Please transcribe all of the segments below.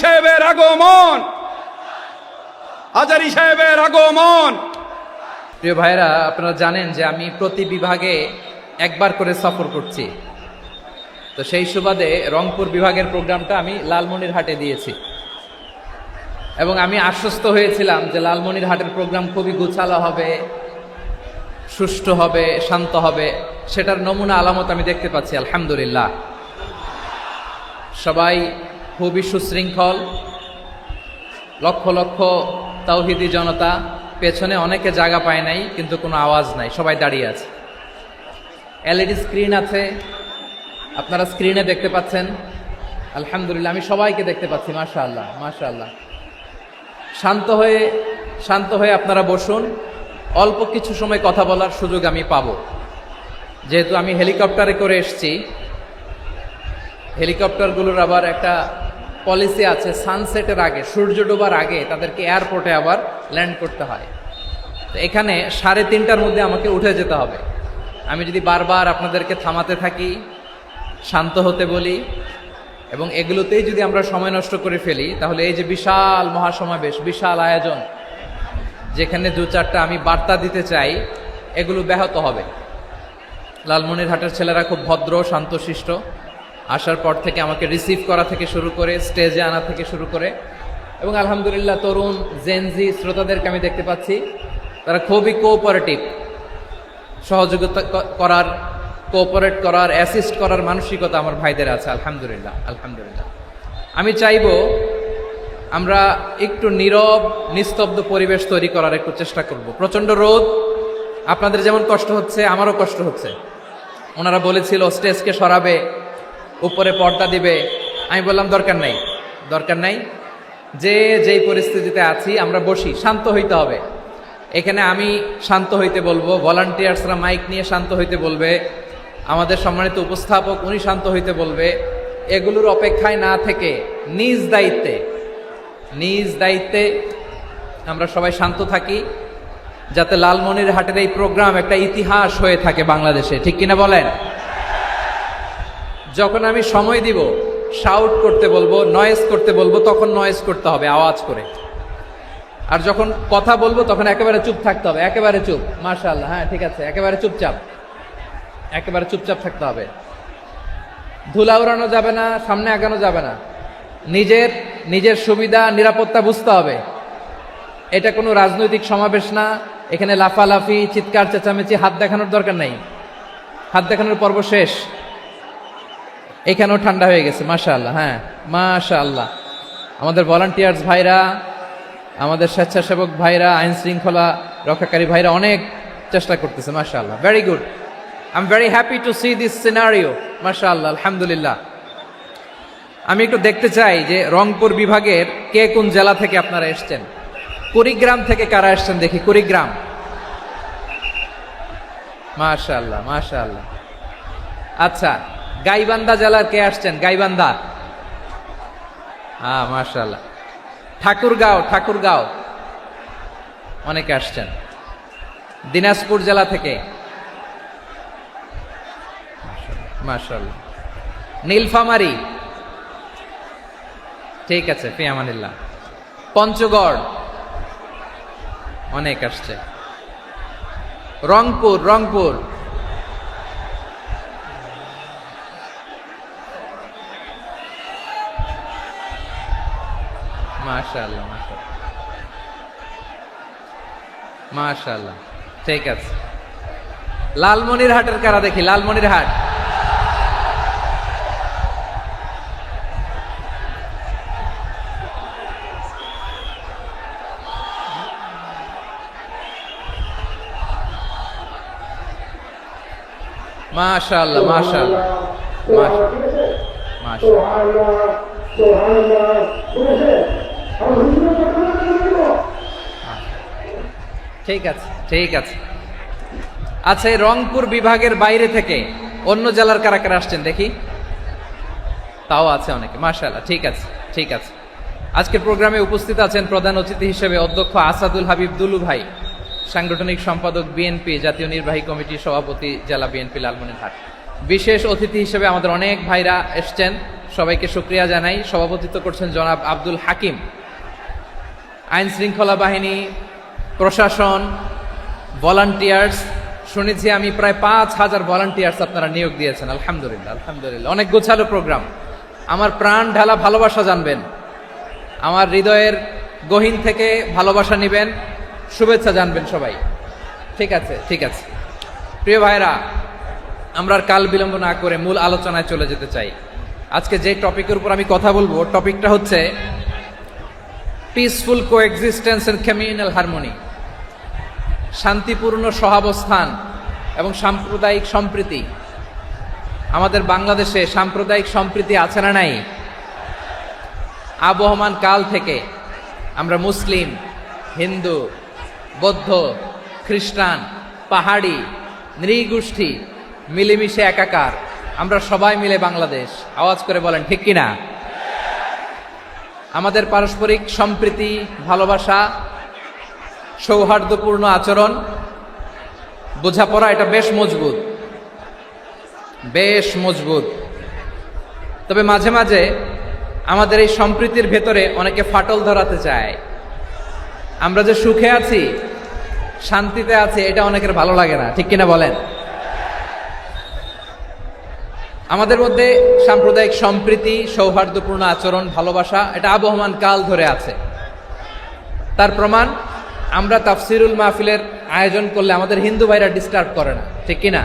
সাহেবের আগমন, হাজারী সাহেবের আগমন। প্রিয় ভাইরা, আপনারা জানেন যে আমি প্রতি বিভাগে একবার করে সফর করছি। তো সেই সুবাদে রংপুর বিভাগের প্রোগ্রামটা আমি লালমনিরহাটে দিয়েছি এবং আমি আশ্বস্ত হয়েছিলাম যে লালমনিরহাটের প্রোগ্রাম খুবই গুছালো হবে, সুষ্ঠু হবে, শান্ত হবে। সেটার নমুনা আলামত আমি দেখতে পাচ্ছি, আলহামদুলিল্লাহ। সবাই খুবই সুশৃঙ্খল, লক্ষ লক্ষ তাওহীদি জনতা, পেছনে অনেকে জায়গা পায় নাই কিন্তু কোনো আওয়াজ নাই, সবাই দাঁড়িয়ে আছে। এলইডি স্ক্রিন আছে, আপনারা স্ক্রিনে দেখতে পাচ্ছেন, আলহামদুলিল্লাহ। আমি সবাইকে দেখতে পাচ্ছি, মাশাআল্লাহ মাশাআল্লাহ। শান্ত হয়ে আপনারা বসুন, অল্প কিছু সময় কথা বলার সুযোগ আমি পাবো। যেহেতু আমি হেলিকপ্টারে করে এসেছি, হেলিকপ্টারগুলোর আবার একটা পলিসি আছে, সানসেটের আগে, সূর্য ডোবার আগে তাদেরকে এয়ারপোর্টে আবার ল্যান্ড করতে হয়। তো এখানে 3:30টার মধ্যে আমাকে উঠে যেতে হবে। আমি যদি বারবার আপনাদেরকে থামাতে থাকি, শান্ত হতে বলি এবং এগুলোতেই যদি আমরা সময় নষ্ট করে ফেলি, তাহলে এই যে বিশাল মহাসমাবেশ, বিশাল আয়োজন, যেখানে 2-4টা আমি বার্তা দিতে চাই, এগুলো ব্যাহত হবে। লালমনিরহাটের ছেলেরা খুব ভদ্র, শান্তশিষ্ট। আসার পর থেকে আমাকে রিসিভ করা থেকে শুরু করে স্টেজে আনা থেকে শুরু করে, এবং আলহামদুলিল্লাহ তরুণ জেনজি শ্রোতাদেরকে আমি দেখতে পাচ্ছি, তারা খুবই কোঅপারেটিভ। সহযোগিতা করার, কোঅপারেট করার, অ্যাসিস্ট করার মানসিকতা আমার ভাইদের আছে, আলহামদুলিল্লাহ আলহামদুলিল্লাহ। আমি চাইবো আমরা একটু নীরব নিস্তব্ধ পরিবেশ তৈরি করার একটু চেষ্টা করব। প্রচণ্ড রোদ, আপনাদের যেমন কষ্ট হচ্ছে আমারও কষ্ট হচ্ছে। ওনারা বলেছিল স্টেজকে সরাবে, উপরে পর্দা দিবে। আমি বললাম দরকার নাই, যেই পরিস্থিতিতে আছি আমরা বসি, শান্ত হইতে হবে। এখানে আমি শান্ত হইতে বলবো, ভলান্টিয়ার্সরা মাইক নিয়ে শান্ত হইতে বলবে, আমাদের সম্মানিত উপস্থাপক উনি শান্ত হইতে বলবে। এগুলোর অপেক্ষায় না থেকে নিজ দায়িত্বে আমরা সবাই শান্ত থাকি, যাতে লালমনিরহাটের এই প্রোগ্রাম একটা ইতিহাস হয়ে থাকে বাংলাদেশে, ঠিক কিনা বলেন? যখন আমি সময় দিব, শাউট করতে বলবো, নয়েজ করতে বলবো, তখন নয়েজ করতে হবে আওয়াজ করে। আর যখন কথা বলবো তখন একেবারে চুপ থাকতে হবে, একেবারে চুপ। মাশাআল্লাহ, হ্যাঁ ঠিক আছে, একেবারে চুপচাপ থাকতে হবে। ধুলা উড়ানো যাবে না, সামনে আগানো যাবে না। নিজের সুবিধা নিরাপত্তা বুঝতে হবে। এটা কোনো রাজনৈতিক সমাবেশ না, এখানে লাফালাফি, চিৎকার চেঁচামেচি, হাত দেখানোর দরকার নাই। হাত দেখানোর পর্ব শেষ। এখানেও ঠান্ডা হয়ে গেছে, মাশাআল্লাহ, হ্যাঁ মাশাআল্লাহ। আমাদের ভলান্টিয়ার্স ভাইরা, আমাদের স্বেচ্ছাসেবক ভাইরা, আইন শৃঙ্খলা রক্ষাকারী ভাইরা অনেক চেষ্টা করতেছে, মাশাআল্লাহ, very good. I am very happy to C this scenario, মাশাআল্লাহ, আলহামদুলিল্লাহ। আমি একটু দেখতে চাই যে রংপুর বিভাগের কে কোন জেলা থেকে আপনারা এসছেন। কুড়িগ্রাম থেকে কারা এসছেন দেখি, কুড়িগ্রাম, মাশাআল্লাহ মাশাআল্লাহ। আচ্ছা, গাইবান্ধা জেলার কে আসছেন? গাইবান্ধা, হ্যাঁ মাশাআল্লাহ। ঠাকুরগাঁও অনেকে আসছেন। দিনাজপুর জেলা থেকে, মাশাআল্লাহ। নীলফামারী, ঠিক আছে, ফি আমানিল্লাহ। পঞ্চগড় অনেক আসছে। রংপুর মাশাআল্লাহ মাশাআল্লাহ, ঠিক আছে। লালমনিরহাটের কারা দেখি, লালমনিরহাট, মাশাআল্লাহ মাশাআল্লাহ মাশাআল্লাহ। ঠিক আছে। আচ্ছা, এই রংপুর বিভাগের বাইরে থেকে অন্য জেলার কারা কারা আসছেন দেখি, তাও আছে অনেকে, মাশাআল্লাহ, ঠিক আছে। আজকের প্রোগ্রামে উপস্থিত আছেন প্রধান অতিথি হিসেবে অধ্যক্ষ আসাদুল হাবিব দুলু ভাই, সাংগঠনিক সম্পাদক বিএনপি, জাতীয় নির্বাহী কমিটির সভাপতি, জেলা বিএনপি লালমনিরহাট। বিশেষ অতিথি হিসেবে আমাদের অনেক ভাইরা এসছেন, সবাইকে শুকরিয়া জানাই। সভাপতিত্ব করছেন জনাব আব্দুল হাকিম। আইন শৃঙ্খলা বাহিনী, প্রশাসন, ভলান্টিয়ার্স, শুনেছি আমি প্রায় 5,000 ভলান্টিয়ার্স আপনারা নিয়োগ দিয়েছেন। আলহামদুলিল্লাহ, আলহামদুলিল্লাহ। অনেক গোছালো প্রোগ্রাম। আমার প্রাণ ঢালা ভালোবাসা জানবেন, আমার হৃদয়ের গহীন থেকে ভালোবাসা নিবেন, শুভেচ্ছা জানবেন সবাই। ঠিক আছে, ঠিক আছে। প্রিয় ভাইরা, আমরা আর কাল বিলম্ব না করে মূল আলোচনায় চলে যেতে চাই। আজকে যে টপিকের উপর আমি কথা বলবো, টপিকটা হচ্ছে peaceful coexistence and communal harmony, শান্তিপূর্ণ সহাবস্থান এবং সাম্প্রদায়িক সম্প্রীতি। আমাদের বাংলাদেশে সাম্প্রদায়িক সম্প্রীতি আছে না নাই? আবহমান কাল থেকে আমরা মুসলিম, হিন্দু, বৌদ্ধ, খ্রিস্টান, পাহাড়ি, নৃগোষ্ঠী মিলেমিশে একাকার, আমরা সবাই মিলে বাংলাদেশ। আওয়াজ করে বলেন ঠিক কিনা? আমাদের পারস্পরিক সম্প্রীতি, ভালোবাসা, সৌহার্দ্যপূর্ণ আচরণ, বোঝাপড়া, এটা বেশ মজবুত, বেশ মজবুত। তবে মাঝে মাঝে আমাদের এই সম্প্রীতির ভেতরে অনেকে ফাটল ধরাতে চায়। আমরা যে সুখে আছি, শান্তিতে আছি, এটা অনেকের ভালো লাগে না, ঠিক কিনা বলেন? আমাদের মধ্যে সাম্প্রদায়িক সম্প্রীতি, সৌহার্দ্যপূর্ণ আচরণ, ভালোবাসা, এটা আবহমান কাল ধরে আছে। তার প্রমাণ, আমরা তাফসিরুল মাহফিলের আয়োজন করলে আমাদের হিন্দু ভাইরা ডিস্টার্ব করে না, ঠিক কিনা?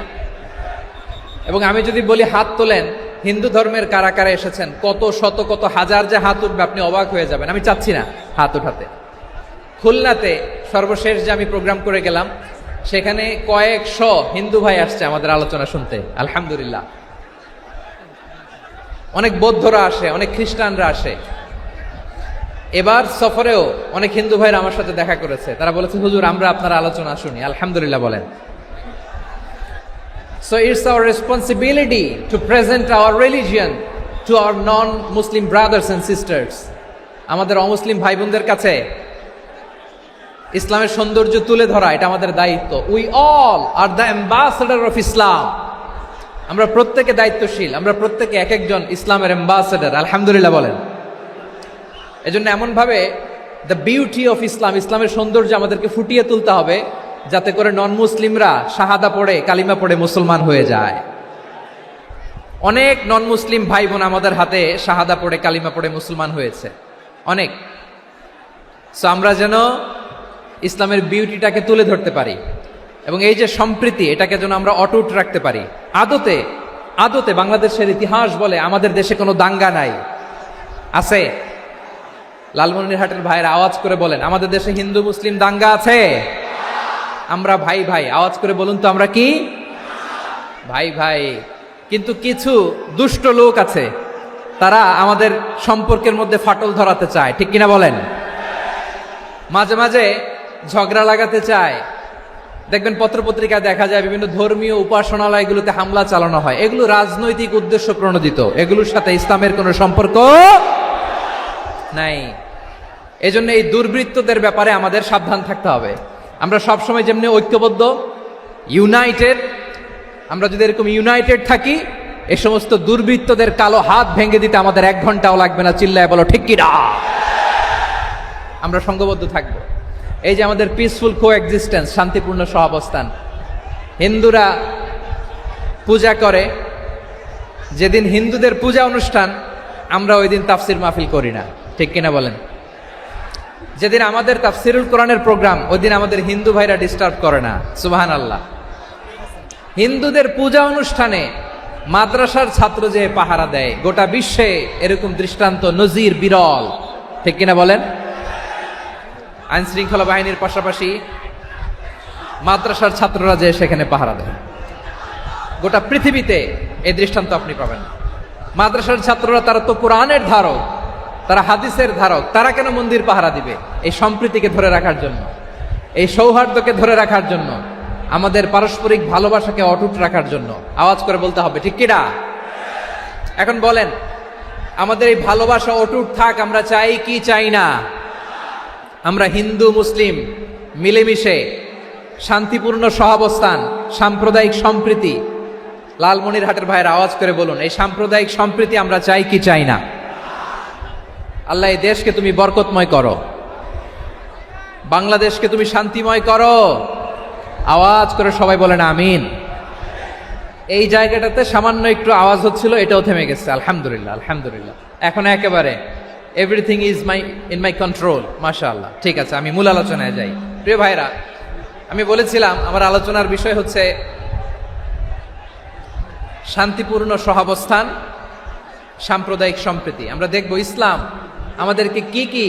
এবং আমি যদি বলি হাত তোলেন, হিন্দু ধর্মের কারা কারা এসেছেন, কত শত কত হাজার যে হাত উঠবে, আপনি অবাক হয়ে যাবেন। আমি চাচ্ছি না হাত উঠাতে। খুলনাতে সর্বশেষ যে আমি প্রোগ্রাম করে গেলাম, সেখানে কয়েকশ হিন্দু ভাই আসছে আমাদের আলোচনা শুনতে, আলহামদুলিল্লাহ। অনেক বৌদ্ধরা আসে, অনেক খ্রিস্টানরা আসে। এবার সফরেও অনেক হিন্দু ভাইরা আমার সাথে দেখা করেছে। তারা বলেছে, হুজুর আমরা আপনার আলোচনা শুনি। আলহামদুলিল্লাহ বলেন। So it's our responsibility to present our religion to our non-Muslim brothers and sisters. আমাদের অমুসলিম ভাই বোনদের কাছে ইসলামের সৌন্দর্য তুলে ধরা, এটা আমাদের দায়িত্ব। We all are the ambassador of Islam. আমরা প্রত্যেকে দায়িত্বশীল, আমরা প্রত্যেকে এক একজন ইসলামের অ্যাম্বাসেডর। আলহামদুলিল্লাহ বলেন। এজন্য এমনভাবে দ্য বিউটি অফ ইসলাম, ইসলামের সৌন্দর্য আমাদেরকে ফুটিয়ে তুলতে হবে, যাতে করে নন মুসলিমরা শাহাদা পড়ে, কালিমা পড়ে মুসলমান হয়ে যায়। অনেক নন মুসলিম ভাই বোন আমাদের হাতে শাহাদা পড়ে, কালিমা পড়ে মুসলমান হয়েছে, অনেক। সো আমরা যেন ইসলামের বিউটিটাকে তুলে ধরতে পারি, এবং এই যে সম্প্রীতি, এটাকে যেন আমরা অটুট রাখতে পারি। আদতে আদতে বাংলাদেশের ইতিহাস বলে আমাদের দেশে কোনো দাঙ্গা নাই, আছে? লালমনিরহাটের ভাইয়েরা আওয়াজ করে বলেন, আমাদের দেশে হিন্দু মুসলিম দাঙ্গা আছে? আমরা ভাই ভাই, আওয়াজ করে বলুন তো, আমরা কি ভাই ভাই? কিন্তু কিছু দুষ্ট লোক আছে, তারা আমাদের সম্পর্কের মধ্যে ফাটল ধরাতে চায়, ঠিক কিনা বলেন? মাঝে মাঝে ঝগড়া লাগাতে চায়। দেখবেন পত্রপত্রিকায় দেখা যায় বিভিন্ন ধর্মীয় উপাসনালয়গুলোতে হামলা চালানো হয়। এগুলো রাজনৈতিক উদ্দেশ্য প্রণোদিত, এগুলোর সাথে ইসলামের কোনো সম্পর্ক নাই। এজন্য এই দুর্বৃত্তদের ব্যাপারে আমাদের সাবধান থাকতে হবে। আমরা সবসময় যেমনি ঐক্যবদ্ধ, ইউনাইটেড, আমরা যদি এরকম ইউনাইটেড থাকি, এই সমস্ত দুর্বৃত্তদের কালো হাত ভেঙে দিতে আমাদের 1 ঘন্টাও লাগবে না। চিল্লায় বলো ঠিক কিনা? আমরা সংঘবদ্ধ থাকবো। এই যে আমাদের পিসফুল কোএক্সিস্টেন্স, শান্তিপূর্ণ সহাবস্থান। হিন্দুরা পূজা করে, যেদিন হিন্দুদের পূজা অনুষ্ঠান, আমরা ওই দিন তাফসির মাহফিল করি না, ঠিক কিনা বলেন? যেদিন আমাদের তাফসিরুল কোরআনের প্রোগ্রাম, ওই দিন আমাদের হিন্দু ভাইরা ডিস্টার্ব করে না। সুবহানাল্লাহ। হিন্দুদের পূজা অনুষ্ঠানে মাদ্রাসার ছাত্র যে পাহারা দেয়, গোটা বিশ্বে এরকম দৃষ্টান্ত, নজির বিরল, ঠিক কিনা বলেন? আইন শৃঙ্খলা বাহিনীর পাশাপাশি মাদ্রাসার ছাত্ররা যে সেখানে পাহারা দেয়, গোটা পৃথিবীতে এই দৃষ্টান্ত আপনি পাবেন। মাদ্রাসার ছাত্ররা, তারা তো কোরআনের ধারক, তারা হাদিসের ধারক, তারা কেন মন্দির পাহারা দিবে? এই সম্প্রীতিকে ধরে রাখার জন্য, এই সৌহার্দ্যকে ধরে রাখার জন্য, আমাদের পারস্পরিক ভালোবাসাকে অটুট রাখার জন্য। আওয়াজ করে বলতে হবে ঠিক কিনা? এখন বলেন, আমাদের এই ভালোবাসা অটুট থাক, আমরা চাই কি চাই না? আমরা হিন্দু মুসলিম মিলেমিশে শান্তিপূর্ণ সহাবস্থান, সাম্প্রদায়িক সম্প্রীতি, লালমনিরহাটের ভাইয়ের আওয়াজ করে বলুন, এই সাম্প্রদায়িক সম্প্রীতি আমরা চাই কি চাই না? আল্লাহ এই দেশকে তুমি বরকতময় করো, বাংলাদেশকে তুমি শান্তিময় করো। আওয়াজ করে সবাই বলেন আমিন। এই জায়গাটাতে সামান্য একটু আওয়াজ হচ্ছিল, এটাও থেমে গেছে, আলহামদুলিল্লাহ আলহামদুলিল্লাহ। এখন একেবারে everything is in my control, মাশাআল্লাহ। ঠিক আছে, আমি মূল আলোচনায় যাই। প্রিয় ভাইরা, আমি বলেছিলাম আমার আলোচনার বিষয় হচ্ছে শান্তিপূর্ণ সহাবস্থান, সাম্প্রদায়িক সম্প্রীতি। আমরা দেখব ইসলাম আমাদেরকে কি কি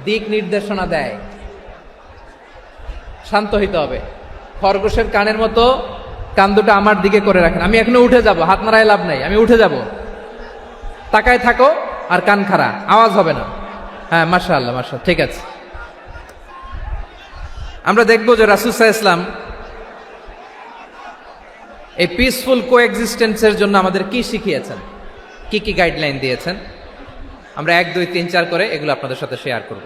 দিক নির্দেশনা দেয়। শান্ত হইতে হবে, খরগোশের কানের মতো কান দুটো আমার দিকে করে রাখেন। আমি এখনো উঠে যাব, হাত নাড়ায় লাভ নাই, আমি উঠে যাব। তাকায় থাকো আর কান খাড়া, আওয়াজ হবে না। হ্যাঁ, মাশাআল্লাহ মাশাআল্লাহ, ঠিক আছে। আমরা দেখবো যে রাসূল সাল্লাল্লাহু আলাইহি ওয়াসাল্লাম এই পিসফুল কোএক্সিস্টেন্সের জন্য আমাদের কি শিখিয়েছেন, কি কি গাইডলাইন দিয়েছেন। আমরা 1, 2, 3, 4 করে এগুলো আপনাদের সাথে শেয়ার করব।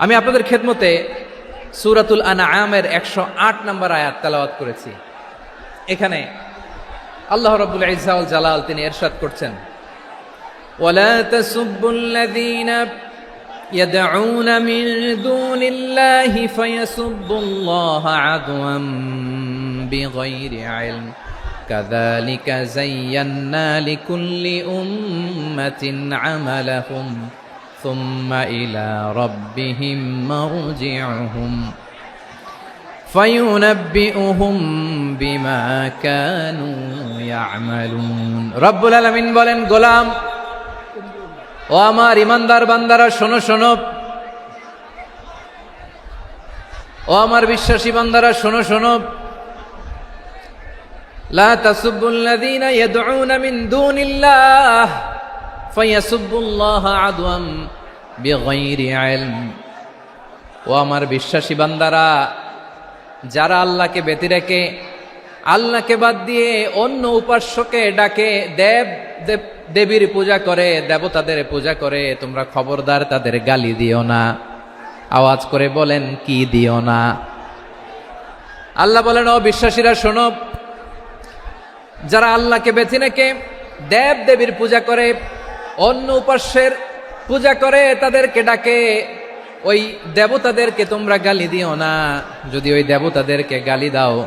আমি আপনাদের খেদমতে সূরাতুল আনআমের 108 নম্বর আয়াত তেলাওয়াত করেছি। এখানে আল্লাহ রাব্বুল ইজ্জা ওয়াল জালাল তিনি ইরশাদ করছেন, ওয়ালা তাসুব্বুল্লাযীনা يدعون من دون الله فيسبوا الله عدوا بغير علم كذلك زينا لكل أمة عملهم ثم إلى ربهم مرجعهم فينبئهم بما كانوا يعملون رب العالمين বলেন, গোলাম ও আমার ইমানদার বান্দারা শোনো শোনো, ও আমার বিশ্বাসী বান্দারা শোনো শোনো। লা তাসুব্বুল্লাযীনা ইয়াদউনা মিন দুনিল্লাহ ফায়াসুব্বুল্লাহা আদওয়াম বিগাইরি ইলম। ও আমার বিশ্বাসী বান্দারা, যারা আল্লাহকে ব্যতি রেখে, আল্লাহকে বাদ দিয়ে অন্য উপাস্যকে ডাকে, দেবীর পূজা করে, দেবতাদের পূজা করে, তোমরা খবরদার তাদের গালি দিও না। আওয়াজ করে বলেন, কি দিও না? আল্লাহ বলেন, ও বিশ্বাসীরা শোনো, যারা আল্লাহকে বেছে রেখে দেব দেবীর পূজা করে, অন্য উপাস্যের পূজা করে, তাদেরকে ডাকে, ওই দেবতাদেরকে তোমরা গালি দিও না। যদি ওই দেবতাদেরকে গালি দাও,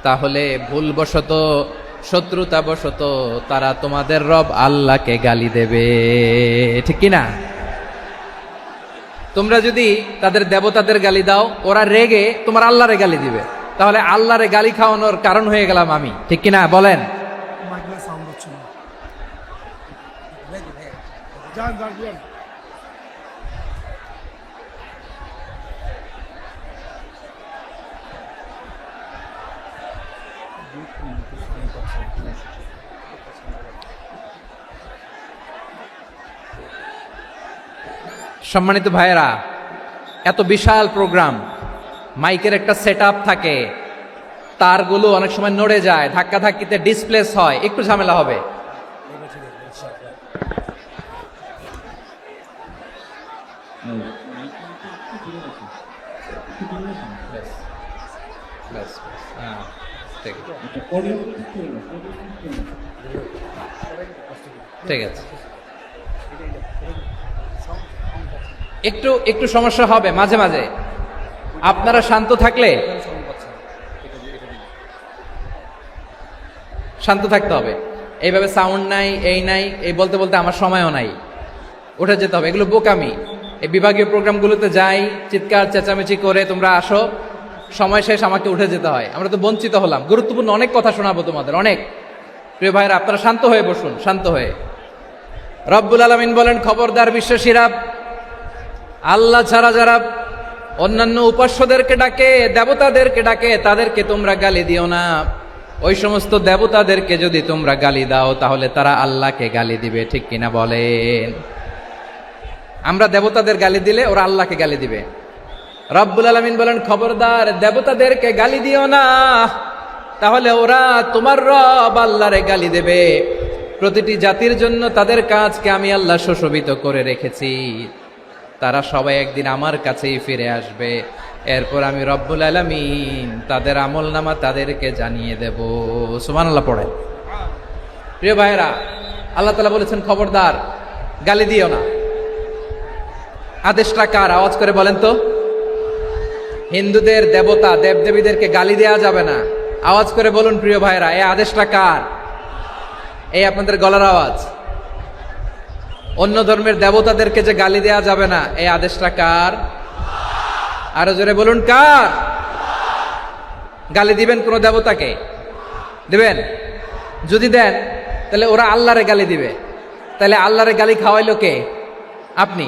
তাহলে ভুলবশত, শত্রুতাবশত তারা তোমাদের রব আল্লাহকে গালি দেবে, ঠিক কিনা? তোমরা যদি তাদের দেবতাদের গালি দাও, ওরা রেগে তোমার আল্লাহরে গালি দিবে, তাহলে আল্লাহরে গালি খাওয়ানোর কারণ হয়ে গেলাম আমি, ঠিক কিনা বলেন? সম্মানিত ভাইয়েরা, এত বিশাল প্রোগ্রাম, মাইকের একটা সেটআপ থাকে, তারগুলো অনেক সময় নড়ে যায়, ধাক্কা ধাক্কিতে ডিসপ্লেস হয়, একটু ঝামেলা হবে। ঠিক আছে, একটু একটু সমস্যা হবে মাঝে মাঝে। আপনারা শান্ত থাকলে, শান্ত থাকতে হবে। এইভাবে সাউন্ড নাই, এই নাই, এই বলতে বলতে আমার সময়ও নাই, উঠে যেতে হবে। এগুলো বোকামি। এই বিভাগীয় প্রোগ্রামগুলোতে যাই, চিৎকার চেঁচামেচি করে তোমরা আসো, সময় শেষ, আমাকে উঠে যেতে হয়। আমরা তো বঞ্চিত হলাম। গুরুত্বপূর্ণ অনেক কথা শোনাবো তোমাদের, অনেক। প্রিয় ভাইরা, আপনারা শান্ত হয়ে বসুন, শান্ত হয়ে। রব্বুল আলামিন বলেন, খবরদার বিশ্বাসীরা, আল্লাহ ছাড়া যারা অন্যান্য উপাস্যদেরকে ডাকে, দেবতাদেরকে ডাকে, তাদেরকে তোমরা গালি দিও না। ওই সমস্ত দেবতাদেরকে যদি তোমরা গালি দাও, তাহলে তারা আল্লাহকে গালি দিবে, ঠিক কিনা বলেন? আমরা দেবতাদের গালি দিলে ওরা আল্লাহকে গালি দিবে। রব্বুল আলামিন বলেন, খবরদার দেবতাদেরকে গালি দিও না, তাহলে ওরা তোমার রব আল্লাহরে গালি দেবে। প্রতিটি জাতির জন্য তাদের কাজকে আমি আল্লাহ সুশোভিত করে রেখেছি। তারা সবাই একদিন আমার কাছেই ফিরে আসবে। এরপর আমি রব্বুল আলামিন তাদের আমলনামা তাদেরকে জানিয়ে দেব। সুবহানাল্লাহ পড়েন। প্রিয় ভাইয়েরা, আল্লাহ তাআলা বলেছেন খবরদার গালি দিও না। আদেশটা কার? আওয়াজ করে বলেন তো। হিন্দুদের দেবতা দেবদেবীদেরকে গালি দেওয়া যাবে না। আওয়াজ করে বলুন প্রিয় ভাইয়েরা, এই আদেশটা কার? এই আপনাদের গলার আওয়াজ। অন্য ধর্মের দেবতাদেরকে যে গালি দেওয়া যাবে না, এই আদেশটা কার? আরো জোরে বলুন, কার? গালি দিবেন কোন দেবতাকে? দিবেন? যদি দেন তাহলে ওরা আল্লাহরে গালি দিবে। তাহলে আল্লাহরে গালি খাওয়াইলো কে? আপনি।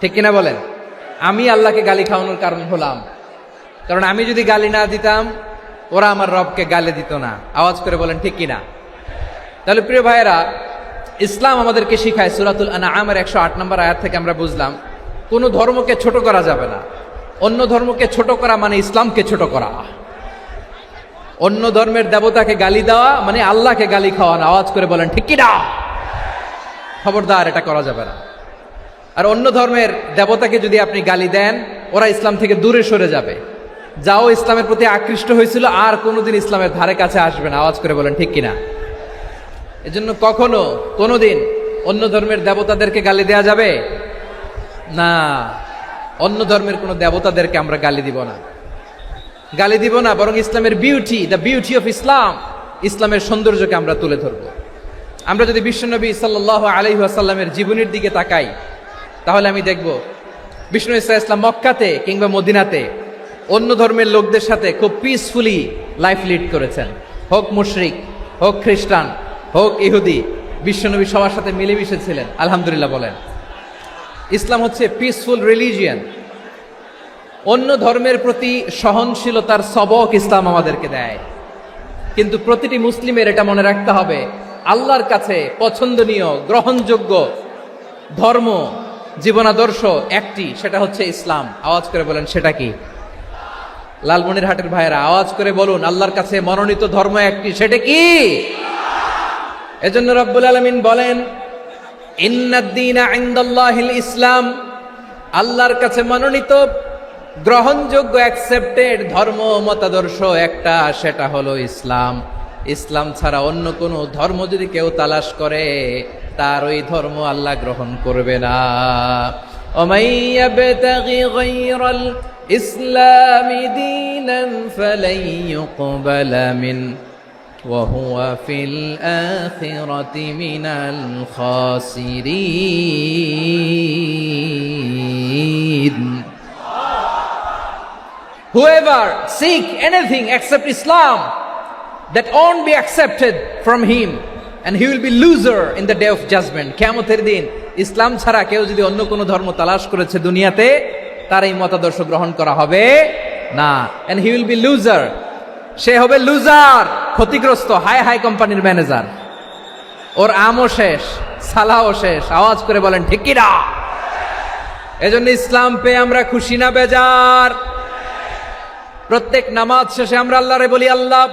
ঠিক কিনা বলেন? আমি আল্লাহকে গালি খাওয়ানোর কারণ হলাম। কারণ আমি যদি গালি না দিতাম, ওরা আমার রবকে গালি দিত না। আওয়াজ করে বলেন ঠিক কিনা? তাহলে প্রিয় ভাইয়েরা, ইসলাম আমাদেরকে শিখায়, সূরাতুল আনআমের 108 নম্বর আয়াত থেকে আমরা বুঝলাম কোন ধর্মকে ছোট করা যাবে না। অন্য ধর্মকে ছোট করা মানে ইসলামকে ছোট করা। অন্য ধর্মের দেবতাকে গালি দেওয়া মানে আল্লাহকে গালি খাওয়ানো। আওয়াজ করে বলেন ঠিক কিনা? খবরদার, এটা করা যাবে না। আর অন্য ধর্মের দেবতাকে যদি আপনি গালি দেন, ওরা ইসলাম থেকে দূরে সরে যাবে। যাও ইসলামের প্রতি আকৃষ্ট হয়েছিল আর কোনোদিন ইসলামের ধারে কাছে আসবে না। আওয়াজ করে বলেন ঠিক কিনা? এজন্য কখনো কোনোদিন অন্য ধর্মের দেবতাদেরকে গালি দেয়া যাবে না। অন্য ধর্মের কোনো দেবতাদেরকে আমরা গালি দিব না, গালি দিব না। বরং ইসলামের beauty, the beauty of Islam, ইসলামের সৌন্দর্যকে আমরা তুলে ধরব। আমরা যদি বিশ্বনবী সাল্লাল্লাহু আলাইহি ওয়াসাল্লামের জীবনের দিকে তাকাই, তাহলে আমি দেখব বিষ্ণু ইসলাম মক্কাতে কিংবা মদিনাতে অন্য ধর্মের লোকদের সাথে খুব পিসফুলি লাইফ লিড করেছেন। হোক মুশরিক, হোক খ্রিস্টান, হোক ইহুদি, বিশ্বনবী সবার সাথে মিলেমিশে ছিলেন। আলহামদুলিল্লাহ বলেন। ইসলাম হচ্ছে পিসফুল রিলিজিয়ান। অন্য ধর্মের প্রতি সহনশীলতার সবক ইসলাম আমাদেরকে দেয়। কিন্তু প্রতিটি মুসলিমের এটা মনে রাখতে হবে, আল্লাহর কাছে পছন্দনীয় গ্রহণযোগ্য ধর্ম জীবনাদর্শ একটি, সেটা হচ্ছে ইসলাম। আওয়াজ করে বলেন সেটা কি? লালমনিরহাটের ভাইয়েরা আওয়াজ করে বলুন, আল্লাহর কাছে মনোনীত ধর্ম একটি, সেটা কি? এজন্য রব্বুল আলামিন বলেন, ইন্নাদ-দীনা ইনদাল্লাহিল ইসলাম। আল্লাহর কাছে মনোনীত গ্রহণযোগ্য অ্যাকসেপ্টেড ধর্ম মতাদর্শ একটা, সেটা হলো ইসলাম। ইসলাম ছাড়া অন্য কোনো ধর্ম যদি কেউ তালাশ করে, তার ওই ধর্ম আল্লাহ গ্রহণ করবে না। ওমাইয়াবতাগি গায়রাল ইসলামি দীনান ফালাই ইউকবালা মিন ওয়া হুয়া ফিল আখিরাতি মিনাল খাসিরিন। Whoever seek anything except Islam, that won't be accepted from him, and he will be loser in the day of judgment. কিয়ামতের দিন ইসলাম ছাড়া কেউ যদি অন্য কোনো ধর্ম তালাশ করেছে দুনিয়াতে, তার এই মতাদর্শ গ্রহণ করা হবে না। and he will be loser, সে হবে লুজার, ক্ষতিগ্রস্ত। হাই হাই কোম্পানির ম্যানেজার, ওর আমও শেষ, সালাও শেষ। আওয়াজ করে বলেন ঠিক কি না? এজন্য ইসলাম পেয়ে আমরা খুশি না বেজার? প্রত্যেক নামাজ শেষে আমরা আল্লাহরে বলি, আল্লাহ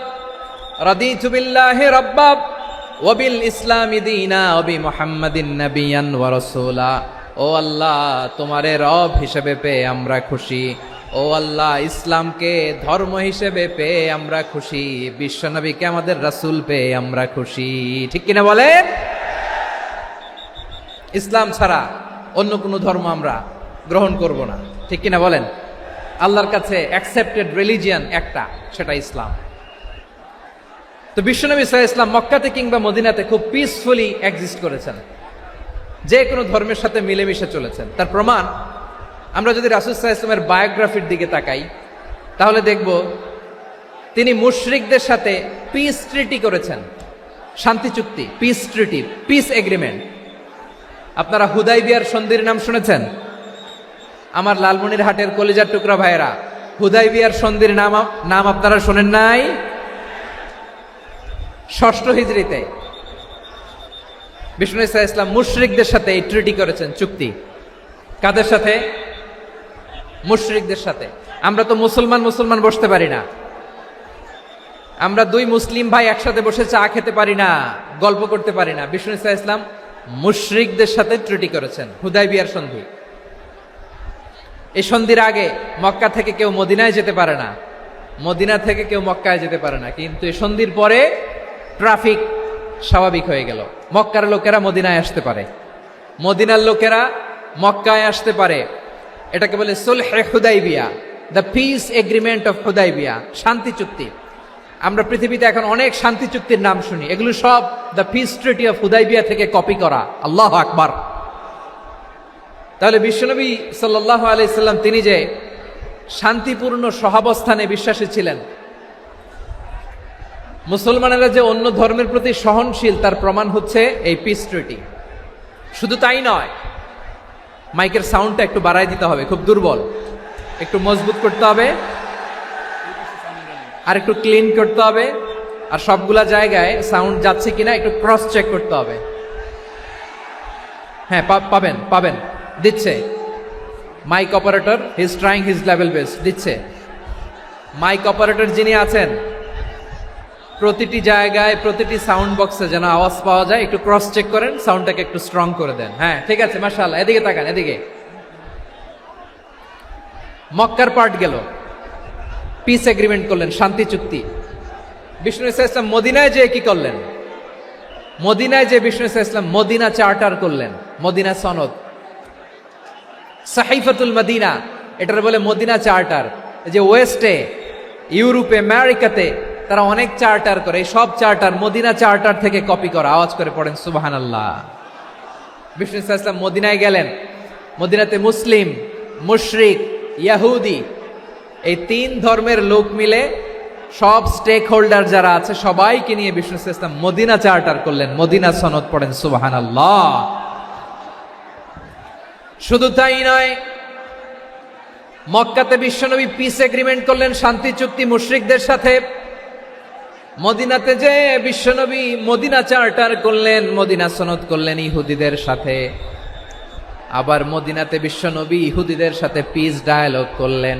রাদিতু বিল্লাহি রাব্বা ওয়া বিল ইসলামি দীনা ওয়া বি মুহাম্মাদিন নাবিয়ান ওয়া রাসূলা। ও আল্লাহ, তোমারে রব হিসেবে পেয়ে আমরা খুশি। ও আল্লাহ, ইসলামকে ধর্ম হিসেবে পেয়ে আমরা খুশি। বিশ্বনবীকে আমাদের রাসূল পেয়ে আমরা খুশি। ঠিক কিনা বলেন? ইসলাম ছাড়া অন্য কোনো ধর্ম আমরা গ্রহণ করব না। ঠিক কিনা বলেন? আল্লাহর কাছে অ্যাকসেপ্টেড রিলিজিয়ান একটা, সেটা ইসলাম। তো বিশ্বনবী সাল্লাল্লাহু আলাইহি ওয়াসাল্লাম মক্কাতে কিংবা মদিনাতে খুব পিসফুলি এক্সিস্ট করেছেন, যে কোনো ধর্মের সাথে মিলেমিশে চলেছেন। তার প্রমাণ আমরা যদি রাসূল সাল্লাল্লাহু আলাইহি ওয়াসাল্লামের বায়োগ্রাফির দিকে তাকাই, তাহলে দেখব তিনি মুশরিকদের সাথে পিস ট্রিটি করেছেন। শান্তি চুক্তি, পিস ট্রিটি, পিস এগ্রিমেন্ট। আপনারা হুদাইবিয়ার সন্ধির নাম শুনেছেন? আমার লালমনিরহাটের কলিজার টুকরা ভাইয়েরা, হুদাইবিয়ার সন্ধির নাম আপনারা শোনেন নাই? 6ষ্ঠ হিজরিতে বিষ্ণু ইসলাম মুশরিকদের সাথে এই ট্রিটি করেছেন, চুক্তি। কাদের সাথে? মুশরিকদের সাথে। আমরা তো মুসলমান বসতে পারি না। আমরা দুই মুসলিম ভাই একসাথে বসে চা খেতে পারি না, গল্প করতে পারি না। বিষ্ণু ইসলাম মুশরিকদের সাথে ট্রিটি করেছেন, হুদাইবিয়ার সন্ধি। এই সন্ধির আগে মক্কা থেকে কেউ মদিনায় যেতে পারে না, মদিনা থেকে কেউ মক্কায় যেতে পারে না। কিন্তু এই সন্ধির পরে ট্রাফিক স্বাভাবিক হয়ে গেল। মক্কার লোকেরা মদিনায় আসতে পারে, মদিনার লোকেরা মক্কায় আসতে পারে। এটাকে বলে সুলহে Hudaibiya, the peace agreement of Hudaibiya, শান্তি চুক্তি। আমরা পৃথিবীতে এখন অনেক শান্তি চুক্তির নাম শুনি, এগুলো সব the piece treaty of Hudaibiya থেকে কপি করা। আল্লাহু আকবার। তাহলে বিশ্বনবী সাল্লাল্লাহু আলাইহি সাল্লাম তিনি যে শান্তিপূর্ণ সহাবস্থানে বিশ্বাসী ছিলেন, মুসলমানেরা যে অন্য ধর্মের প্রতি সহনশীল তার প্রমাণ হচ্ছে এই পিস ট্রিটি। শুধু তাই নয়, মাইকের সাউন্ডটা একটু বাড়াই দিতে হবে, খুব দুর্বল, একটু মজবুত করতে হবে, আর একটু ক্লিন করতে হবে, আর সবগুলা জায়গায় সাউন্ড যাচ্ছে কিনা একটু ক্রস চেক করতে হবে। হ্যাঁ, পাবেন পাবেন, দিচ্ছে mic operator, he is trying his level best, দিচ্ছে। মাইক অপারেটর যিনি আছেন, প্রতিটি জায়গায় প্রতিটি সাউন্ড বক্সে যেন আওয়াজ পাওয়া যায়, একটু ক্রস চেক করেন, সাউন্ডটাকে একটু স্ট্রং করে দেন। হ্যাঁ, ঠিক আছে, মাশাআল্লাহ। এদিকে তাকান, এদিকে। মক্কার পার্ট গেল, পিস এগ্রিমেন্ট করলেন, শান্তি চুক্তি। বিষ্ণু ইসলাম মদিনায় যে কি করলেন? মদিনায় যে বিষ্ণু ইসলাম মদিনা চার্টার করলেন, মদিনা সনদ, সাহিফাতুল মদিনা, এটার বলে মদিনা চার্টার। যে ওয়েস্টে, ইউরোপে, আমেরিকাতে তারা অনেক চার্টার করে, এই সব চার্টার মদিনা চার্টার থেকে কপি করা। আওয়াজ করে পড়েন সুবহানাল্লাহ। বিষ্ণু ইসলাম মদিনায় গেলেন, মদিনাতে মুসলিম, মুশরিক, ইয়াহুদি, এই তিন ধর্মের লোক মিলে সব স্টেক হোল্ডার যারা আছে সবাইকে নিয়ে বিষ্ণু ইসলাম মদিনা চার্টার করলেন, মদিনা সনদ, পড়েন সুবহানাল্লাহ। শুধু তাই নয়, মক্কাতে বিশ্বনবী পিস এগ্রিমেন্ট করলেন, শান্তি চুক্তি মুশরিকদের সাথে। মদিনাতে যে বিশ্বনবী মদিনা চার্টার করলেন, মদিনা সনদ করলেন ইহুদিদের সাথে। আবার মদিনাতে বিশ্বনবী ইহুদিদের সাথে পিস ডায়ালগ করলেন,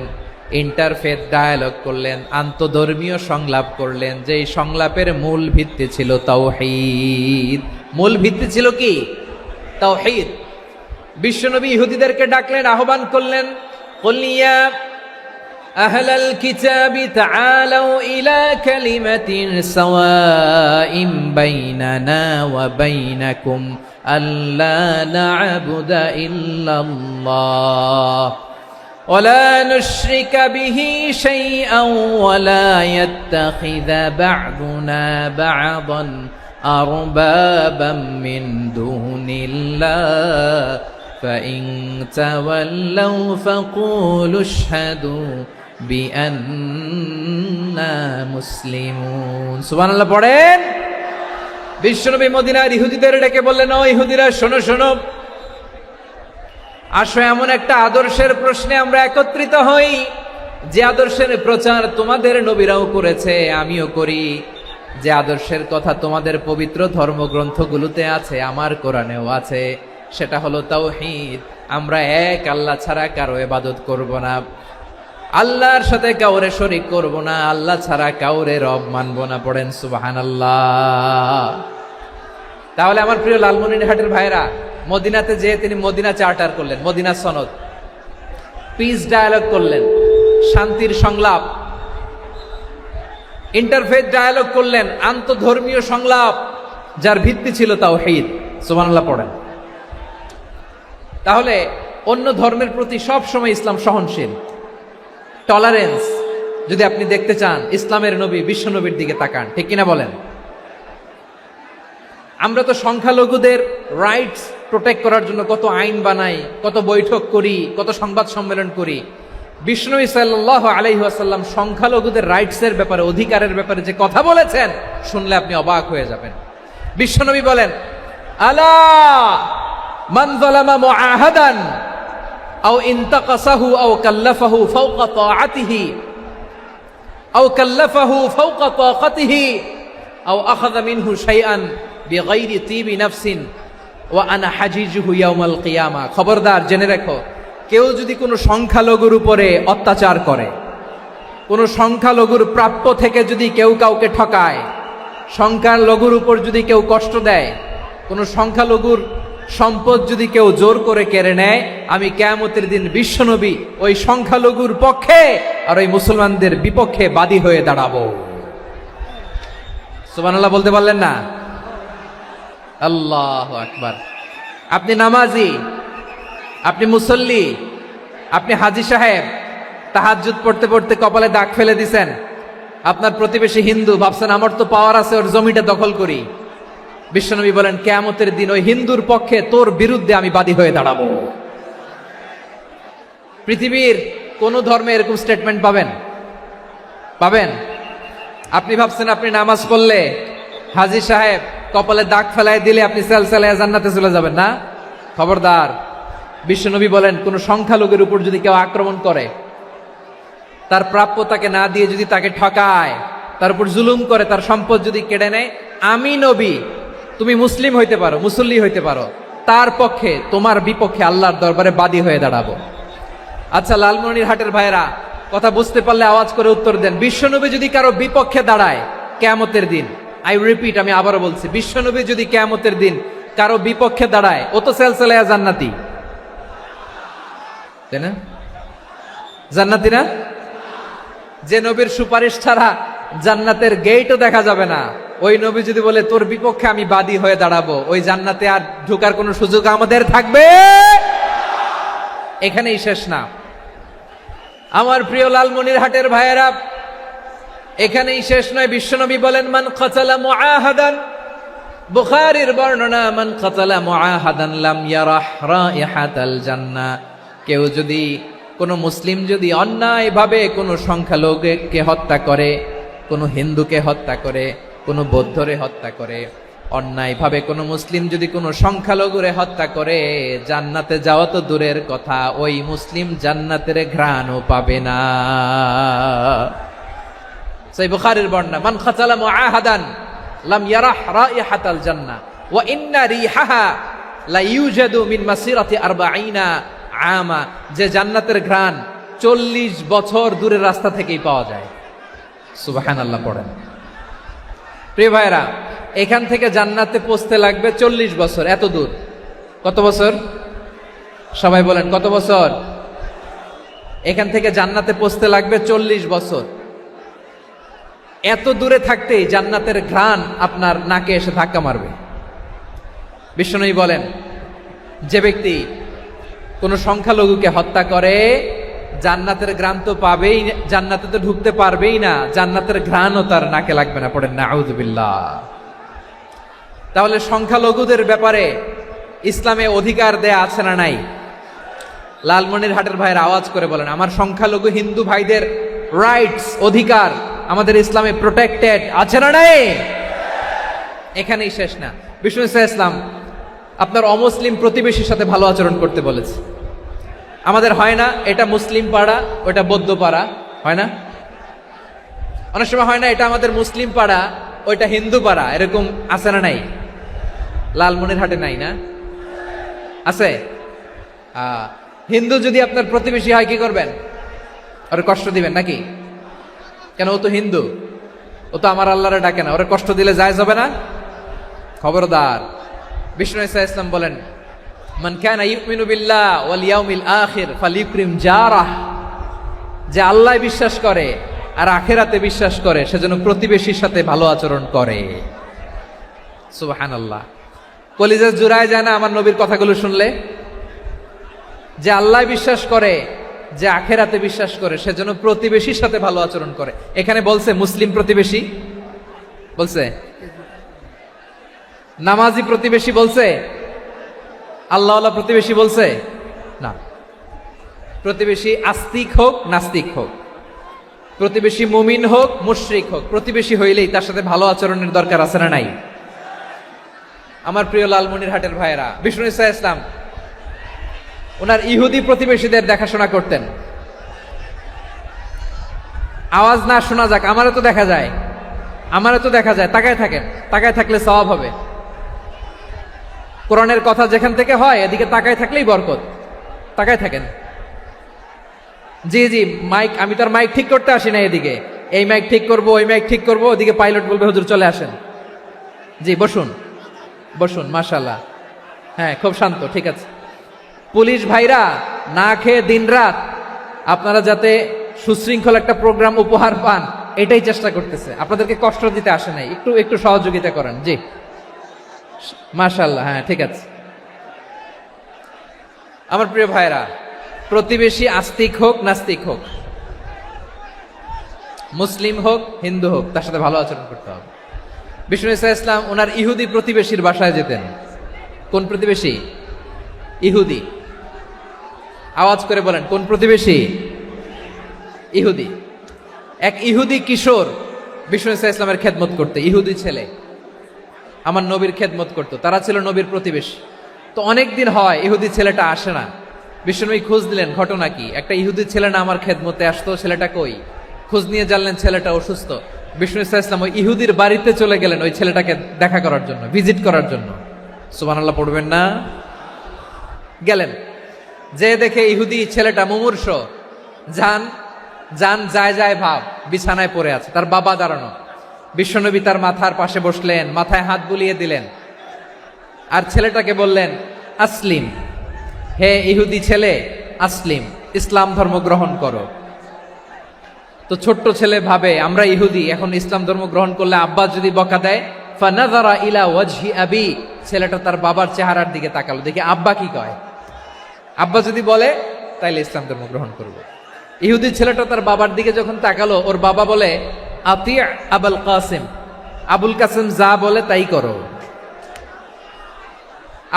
ইন্টারফেথ ডায়ালগ করলেন, আন্তধর্মীয় সংলাপ করলেন, যেই সংলাপের মূল ভিত্তি ছিল তাওহীদ। মূল ভিত্তি ছিল কি? তাওহীদ। বিশ্বনবী ইহুদিদেরকে ডাকলেন, আহ্বান করলেন, কুল ইয়া আহলাল কিতাবি তাআলাউ ইলা কালিমাতিন সাওয়াইন বাইনানা ওয়া বাইনাকুম আল্লা না'বুদা ইল্লাল্লাহ ওয়া লা নুশরিকা বিহি শাইআন ওয়া লা ইয়াত্তাখিযা বা'দুনা বা'দান আরবাবাম মিন দুনিল্লাহ فإن تولوا فقولوا اشهدوا بأننا مسلمون। সুবহানাল্লাহ পড়েন। বিশ্বনবী মদিনার ইহুদিদের ডেকে বললেন, ও ইহুদিরা, শোনো শোনো, আসো এমন একটা আদর্শের প্রশ্নে আমরা একত্রিত হই, যে আদর্শের প্রচার তোমাদের নবীরাও করেছে, আমিও করি, যে আদর্শের কথা তোমাদের পবিত্র ধর্মগ্রন্থগুলোতে আছে, আমার কোরআনেও আছে, সেটা হলো তাওহীদ। আমরা এক আল্লাহ ছাড়া কারো ইবাদত করব না, আল্লাহর সাথে কাউরে শরীক করব না, আল্লাহ ছাড়া কাউরে রব মানব না। পড়েন সুবহানাল্লাহ। তাহলে আমার প্রিয় লালমনিরহাটের ভাইরা, মদিনাতে যে তিনি মদিনা চার্টার করলেন, মদিনা সনদ, পিস ডায়ালগ করলেন, শান্তির সংলাপ, ইন্টারফেথ ডায়ালগ করলেন, আন্তধর্মীয় সংলাপ, যার ভিত্তি ছিল তাওহীদ। সুবহানাল্লাহ পড়েন। তাহলে অন্য ধর্মের প্রতি সব সময় ইসলাম সহনশীল, টলারেন্স। যদি আপনি দেখতে চান ইসলামের নবী বিশ্ব নবীর দিকে তাকান, ঠিক কিনা বলেন? আমরা তো সংখ্যালঘুদের রাইটস প্রোটেক্ট করার জন্য কত আইন বানাই, কত বৈঠক করি, কত সংবাদ সম্মেলন করি। বিষ্ণু সাল্লাল্লাহু আলাইহি ওয়াসাল্লাম সংখ্যালঘুদের রাইটসের ব্যাপারে, অধিকারের ব্যাপারে যে কথা বলেছেন, শুনলে আপনি অবাক হয়ে যাবেন। বিশ্বনবী বলেন, আলা মান যালামা মুআহাদান আও ইনতাকাসাহু আও কাল্লাফাহু ফাওকা তাআতিহি আও কাল্লাফাহু ফাওকা তাকাতিহি আও আখাযা মিনহু শাইআন বিগাইরি তিবি নাফসিন ওয়া আনা হাজিজুহু ইয়াউমাল কিয়ামা। খবরদার, জেনে রাখো, কেউ যদি কোনো সংখ্যালঘুর উপরে অত্যাচার করে, কোনো সংখ্যালঘুর প্রাপ্য থেকে যদি কেউ কাউকে ঠকায়, সংখ্যালঘুর উপর যদি কেউ কষ্ট দেয়, কোনো সংখ্যালঘুর সম্পদ যদি কেউ জোর করে কেড়ে নেয়, আমি কিয়ামতের দিন বিশ্বনবী ওই সংখ্যালঘুর পক্ষে আর ওই মুসলমানদের বিপক্ষে বাদী হয়ে দাঁড়াবো। সুবহানাল্লাহ বলতে পারলেন না? আল্লাহু আকবার। আপনি নামাজি, আপনি মুসল্লি, আপনি হাজী সাহেব, তাহাজ্জুদ পড়তে পড়তে কপালে দাগ ফেলে দিছেন। আপনার প্রতিবেশী হিন্দু, ভাবছেন আমার তো পাওয়ার আছে, ওর জমিটা দখল করি। বিশ্বনবী বলেন কিয়ামতের দিন ওই হিন্দুর পক্ষে তোর বিরুদ্ধে আমি বাদী হয়ে দাঁড়াবো। পৃথিবীর কোন ধর্মে এরকম স্টেটমেন্ট পাবেন? পাবেন? আপনি ভাবছেন আপনি নামাজ পড়লে হাজী সাহেব কপালে দাগ ফেলায় দিলে আপনি সেলসেলায় জান্নাতে চলে যাবেন না? খবরদার। বিশ্বনবী বলেন কোন সংখ্যালঘুর উপর যদি কেউ আক্রমণ করে, তার প্রাপ্য তাকে না দিয়ে যদি তাকে ঠকায়, তার উপর জুলুম করে, তার সম্পদ যদি কেড়ে নেয়, আমি নবী, তুমি মুসলিম হইতে পারো, মুসল্লি হইতে পারো, তার পক্ষে তোমার বিপক্ষে আল্লাহর দরবারে বাদী হয়ে দাঁড়াবো। আচ্ছা লালমনিরহাটের ভাইরা, কথা বুঝতে পারলে আওয়াজ করে উত্তর দেন। বিশ্বনবী যদি কারো বিপক্ষে দাঁড়ায় কিয়ামতের দিন, আই রিপিট, আমি আবারও বলছি, বিশ্বনবী যদি কিয়ামতের দিন কারো বিপক্ষে দাঁড়ায়, ও তো সেলসেলায়া জান্নাতি, তাই না? জান্নাতি না? যে নবীর সুপারিশ ছাড়া জান্নাতের গেটও দেখা যাবে না, ওই নবী যদি বলে তোর বিপক্ষে আমি বাদী হয়ে দাঁড়াবো, ওই জান্নাতে আর ঢোকার কোনো সুযোগ আমাদের থাকবে? এখানেই শেষ না আমার প্রিয় লালমনিরহাটের ভাইয়েরা, এখানেই শেষ নয়। বিশ্বনবী বলেন মান কাতালা মুআহাদান, বুখারীর বর্ণনা, মান কাতালা মুআহাদান লাম ইয়ারাহ রাইহাতাল জান্নাহ। কেউ যদি, কোন মুসলিম যদি অন্যায়ভাবে কোনো সংখ্যালঘুকে হত্যা করে, কোনো হিন্দুকে হত্যা করে, কোনো বৌদ্ধরে হত্যা করে, অন্যায়ভাবে কোনো মুসলিম যদি কোনো সংখ্যালঘুরে হত্যা করে, জান্নাতে যাওয়া তো দূরের কথা, ওই মুসলিম জান্নাতের ঘ্রাণও পাবে না। সেই বুখারীর বর্ণনা, মান খাতালা মুআহাদান লাম ইয়ারাহ রাইহাতাল জান্নাহ ওয়া ইন্না রিহাহা লা ইউজাদু মিন মাসিরাতি 40 আমা। যে জান্নাতের ঘ্রাণ 40 বছর দূরের রাস্তা থেকেই পাওয়া যায়। সুবহানাল্লাহ পড়েন। প্রিয় ভাইরা, এখান থেকে জান্নাতে পৌঁছতে লাগবে 40 বছর। এত দূর, কত বছর? সবাই বলেন কত বছর? এখান থেকে জান্নাতে পৌঁছতে লাগবে 40 বছর। এত দূরে থাকতেই জান্নাতের ঘ্রাণ আপনার নাকে এসে ধাক্কা মারবে। বিশ্বনবী বলেন যে ব্যক্তি কোন সংখ্যালঘুকে হত্যা করে, জান্নাতের ঘ্রাণ তো পাবেই, জান্নাতে তো ঢুকতে পারবেই না, জান্নাতের ঘ্রাণও তার নাকে লাগবে না। পড়েন নাউযুবিল্লাহ। তাহলে সংখ্যালঘুদের ব্যাপারে ইসলামে অধিকার দেয়া আছে না নাই? লালমনিরহাটের ভাইয়ের আওয়াজ করে বলেন আমার সংখ্যালঘু হিন্দু ভাইদের রাইটস, অধিকার আমাদের ইসলামে প্রোটেক্টেড আছে না নাই? এখানেই শেষ না। বিষ্ণু ইসলাম আপনার অমুসলিম প্রতিবেশীর সাথে ভালো আচরণ করতে বলেছে। আমাদের হয় না এটা মুসলিম পাড়া, ওটা বৌদ্ধ পাড়া, হয় না? অনেক সময় হয় না এটা আমাদের মুসলিম পাড়া, ওইটা হিন্দু পাড়া, এরকম আছে না নাই? লালমনিরহাটে নাই না? আছে? হিন্দু যদি আপনার প্রতিবেশী হয় কি করবেন? ওরে কষ্ট দিবেন নাকি? কেন? ও তো হিন্দু, ও তো আমার আল্লাহরে ডাকে না, ওরে কষ্ট দিলে জায়েজ হবে না? খবরদার। বিষ্ণু ইসলাম বলেন মান কানা ইউমিনু বিল্লাহ ওয়াল ইয়াউমিল আখির ফালিউকরিম জারাহ। যে আল্লাহ বিশ্বাস করে আর আখিরাতে বিশ্বাস করে, সেজন্য প্রতিবেশীর সাথে ভালো আচরণ করে। সুবহানাল্লাহ। কলিজা জুড়ায় যায় না আমার নবীর কথাগুলো শুনলে? যে আল্লাহ বিশ্বাস করে, যে আখিরাতে বিশ্বাস করে, সেজন্য প্রতিবেশীর সাথে ভালো আচরণ করে। এখানে বলছে মুসলিম প্রতিবেশী, বলছে নামাজি প্রতিবেশী, বলছে আল্লাহওয়ালা প্রতিবেশী, বলছে না। প্রতিবেশী আস্তিক হোক নাস্তিক হোক, প্রতিবেশী মুমিন হোক মুশরিক হোক, প্রতিবেশী হইলেই তার সাথে ভালো আচরণের দরকার আছে না নাই? আমার প্রিয় লালমনিরহাটের ভাইয়েরা, বিষ্ণু ইসলাম ওনার ইহুদি প্রতিবেশীদের দেখাশোনা করতেন। আওয়াজ না শোনা যাক, আমারও তো দেখা যায়, আমারও তো দেখা যায়। তাকায় থাকেন, তাকায় থাকলে সওয়াব হবে। কোরআনের কথা যেখান থেকে হয় এদিকে তাকায় থাকলেই বরকত। তাকায় থাকেন। জি জি, মাইক, আমি তো আর মাইক ঠিক করতে আসি না এদিকে, এই মাইক ঠিক করব, ওই মাইক ঠিক করব, ওদিকে পাইলট বলবে হুজুর চলে আসেন। জি বসুন, বসুন, মাশাআল্লাহ। হ্যাঁ, খুব শান্ত, ঠিক আছে। পুলিশ ভাইরা না খেয়ে দিনরাত আপনারা যাতে সুশৃঙ্খল একটা প্রোগ্রাম উপহার পান, এটাই চেষ্টা করতেছে। আপনাদেরকে কষ্ট দিতে আসে নাই, একটু একটু সহযোগিতা করেন। জি মাশাআল্লাহ, হ্যাঁ ঠিক আছে। আমার প্রিয় ভাইরা, প্রতিবেশী আস্তিক হোক নাস্তিক হোক, মুসলিম হোক হিন্দু হোক, তার সাথে ভালো আচরণ করতে হবে। বিষ্ণু ইসা ইসলাম ওনার ইহুদি প্রতিবেশীর বাসায় যেতেন। কোন প্রতিবেশী? ইহুদি। আওয়াজ করে বলেন, কোন প্রতিবেশী? ইহুদি। এক ইহুদি কিশোর বিষ্ণু ইসা ইসলামের খেদমত করতে, ইহুদি ছেলে আমার নবীর খেদমত করতো, তারা ছিল নবীর প্রতিবেশী। তো অনেক দিন হয় ইহুদি ছেলেটা আসে না। বিশ্বনবী খোঁজ দিলেন, ঘটনা কি? একটা ইহুদি ছেলে না আমার খেদমতে আসতো, ছেলেটা কই? খোঁজ নিয়ে জানলেন ছেলেটা অসুস্থ। বিষ্ণু ইসা ইসলাম ওই ইহুদির বাড়িতে চলে গেলেন ওই ছেলেটাকে দেখা করার জন্য, ভিজিট করার জন্য। সুবহানাল্লাহ পড়বেন না? গেলেন, যে দেখে ইহুদি ছেলেটা মুমূর্ষ, যান যান যায় যায় ভাব, বিছানায় পড়ে আছে, তার বাবা দাঁড়ানো। বিশ্বনবী তার মাথার পাশে বসলেন, মাথায় হাত বুলিয়ে দিলেন, আর ছেলেটাকে বললেন, আসলিম, হে ইহুদি ছেলে, আসলিম, ইসলাম ধর্ম গ্রহণ করো। তো ছোট্ট ছেলে ভাবে আমরা ইহুদি, এখন ইসলাম ধর্ম গ্রহণ করলে আব্বা যদি বকা দেয়, ফানাযারা ইলা ওয়াজহি আবি, ছেলেটা তার বাবার চেহারার দিকে তাকালো, দেখি আব্বা কি কয়। আব্বা যদি বলে তাইলে ইসলাম ধর্ম গ্রহণ করবো। ইহুদি ছেলেটা তার বাবার দিকে যখন তাকালো, ওর বাবা বলে, আতি আবুল কাসিম, আবুল কাসিম যা বলে তাই করো।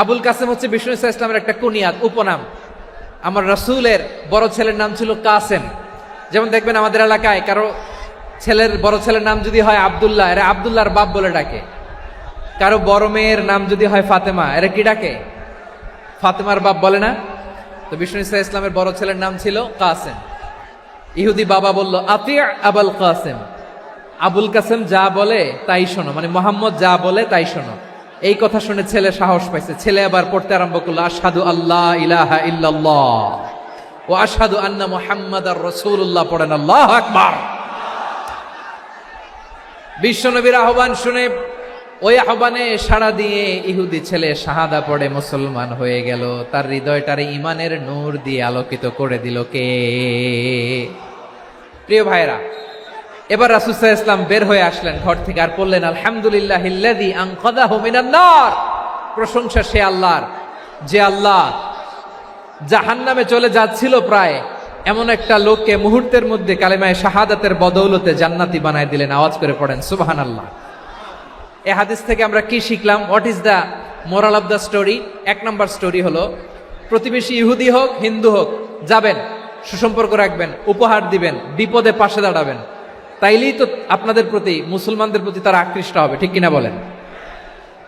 আবুল কাসিম হচ্ছে বিষ্ণু ইসা ইসলামের একটা কুনিয়াত, উপনাম। আমার রাসূলের বড় ছেলের নাম ছিল কাসেম। যেমন দেখবেন আমাদের এলাকায় কারো ছেলের বড় ছেলের নাম যদি হয় আব্দুল্লাহ, এরা আব্দুল্লাহর বাপ বলে ডাকে। কারো বড় মেয়ের নাম যদি হয় ফাতেমা, এরা কি ডাকে? ফাতেমার বাপ বলে না? তো বিষ্ণু ইসা ইসলামের বড় ছেলের নাম ছিল কাসেম। ইহুদি বাবা বলল, আতি আবুল কাসেম, আবুল কাসেম যা বলে তাই শোনো, মানে মোহাম্মদ যা বলে তাই শোনো। এই কথা শুনে ছেলে সাহস পাইছে, ছেলে আবার পড়তে আরম্ভ করলো, আশহাদু আল্লাহ ইলাহা ইল্লাল্লাহ ও আশহাদু আন্না মুহাম্মাদার রাসূলুল্লাহ, পড়েন আল্লাহু আকবার। বিশ্বনবীর আহ্বান শুনে ওই আহ্বানে সাড়া দিয়ে ইহুদি ছেলে শাহাদা পড়ে মুসলমান হয়ে গেল। তার হৃদয়টারে ইমানের নূর দিয়ে আলোকিত করে দিল কে? প্রিয় ভাইরা, এবার রাসূল সাল্লাল্লাহু আলাইহি ওয়াসাল্লাম বের হয়ে আসলেন ঘর থেকে, আর বললেন, আলহামদুলিল্লাহিল্লাযী আনকাযাহু মিনান নার, প্রশংসা সে আল্লাহর যে আল্লাহ জাহান্নামে চলে যাচ্ছিল প্রায় এমন একটা লোককে মুহূর্তের মধ্যে কালেমায়ে শাহাদাতের বদৌলতে জান্নাতি বানায় দিলেন। আওয়াজ করে পড়েন সুবহানাল্লাহ। এই হাদিস থেকে আমরা কি শিখলাম? What is the moral of the story? এক নম্বর স্টোরি হলো, প্রতিবেশী ইহুদি হোক হিন্দু হোক, যাবেন, সুসম্পর্ক রাখবেন, উপহার দিবেন, বিপদে পাশে দাঁড়াবেন, তাইলেই তো আপনাদের প্রতি, মুসলমানদের প্রতি তারা আকৃষ্ট হবে, ঠিক কিনা বলেন?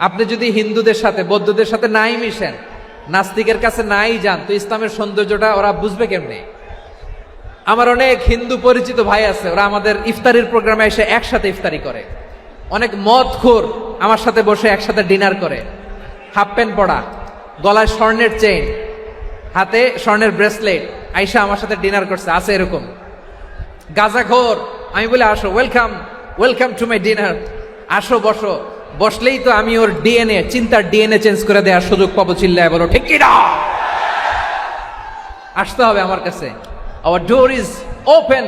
আপনি যদি হিন্দুদের সাথে বৌদ্ধদের সাথে নাই মিশেন, নাস্তিকের কাছে নাই যান, তো ইসলামের সৌন্দর্যটা ওরা বুঝবে কেমনে? আমার অনেক হিন্দু পরিচিত ভাই আছে, ওরা আমাদের ইফতারির প্রোগ্রামে এসে একসাথে ইফতারি করে। অনেক মদখোর আমার সাথে বসে একসাথে ডিনার করে, হাফ প্যান্ট পরা, গলায় স্বর্ণের চেইন, হাতে স্বর্ণের ব্রেসলেট, আইসা আমার সাথে ডিনার করছে, আছে এরকম। গাঁজাখোর, আমি বলে আসো, welcome welcome to my dinner, আসো বসো, বসলেই তো আমি ওর ডিএনএ, চিন্তার ডিএনএ চেঞ্জ করে দেওয়ার সুযোগ পাবো। চিল্লায় বলো ঠিক কি না? আসতে হবে আমার কাছে। Hour door is open,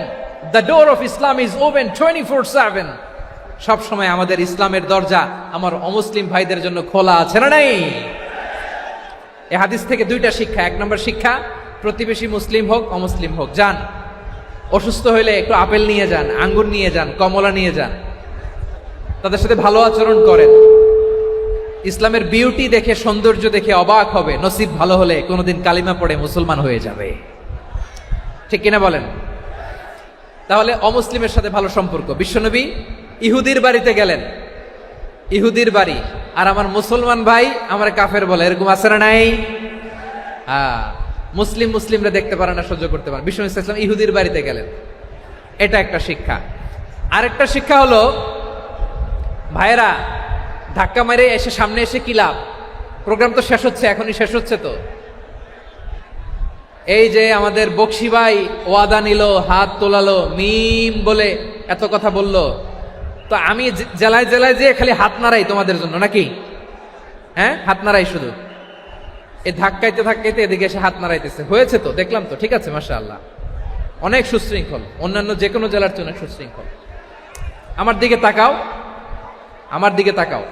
the door of Islam is open 24/7। সব সময় আমাদের ইসলামের দরজা আমার অমুসলিম ভাইদের জন্য খোলা আছে না নাই? এই হাদিস থেকে দুইটা শিক্ষা। এক নম্বর শিক্ষা, প্রতিবেশী মুসলিম হোক অমুসলিম হোক, যান, অসুস্থ হইলে একটু আপেল নিয়ে যান, আঙ্গুর নিয়ে যান, কমলা নিয়ে যান, তাদের সাথে ভালো আচরণ করেন। ইসলামের বিউটি দেখে, সৌন্দর্য দেখে অবাক হবে, নসিব ভালো হলে কোনোদিন কালিমা পড়ে মুসলমান হয়ে যাবে, ঠিক কিনা বলেন? তাহলে অমুসলিমের সাথে ভালো সম্পর্ক। বিশ্বনবী ইহুদির বাড়িতে গেলেন, ইহুদির বাড়ি, আর আমার মুসলমান ভাই আমার কাফের বলে, এরকম আছে না নাই? মুসলিম মুসলিমরা দেখতে পারে না, সহ্য করতে পারে। বিশ্বনবী সাল্লাল্লাহু আলাইহি ওয়াসাল্লাম ইহুদির বাড়িতে গেলেন, এটা একটা শিক্ষা। আরেকটা শিক্ষা হলো, ভাইরা ধাক্কা মেরে এসে সামনে এসে কি লাভ? প্রোগ্রাম তো শেষ হচ্ছে, এখনই শেষ হচ্ছে। তো এই যে আমাদের বকশি ভাই ওয়াদা নিল, হাত তোলালো, মিম বলে এত কথা বললো, তো আমি জেলায় জেলায় যে খালি হাত নাড়াই তোমাদের জন্য নাকি? হ্যাঁ, হাত নাড়াই শুধু। এই ধাক্কাইতে ধাক্কাইতে এদিকে এসে হাত নাড়াইতেছে, হয়েছে তো, দেখলাম তো, ঠিক আছে, মাশাআল্লাহ, অনেক সুশৃঙ্খল, অন্যান্য যে কোনো জেলার চেয়ে অনেক সুশৃঙ্খল। আমার দিকে তাকাও, আমার দিকে তাকাও।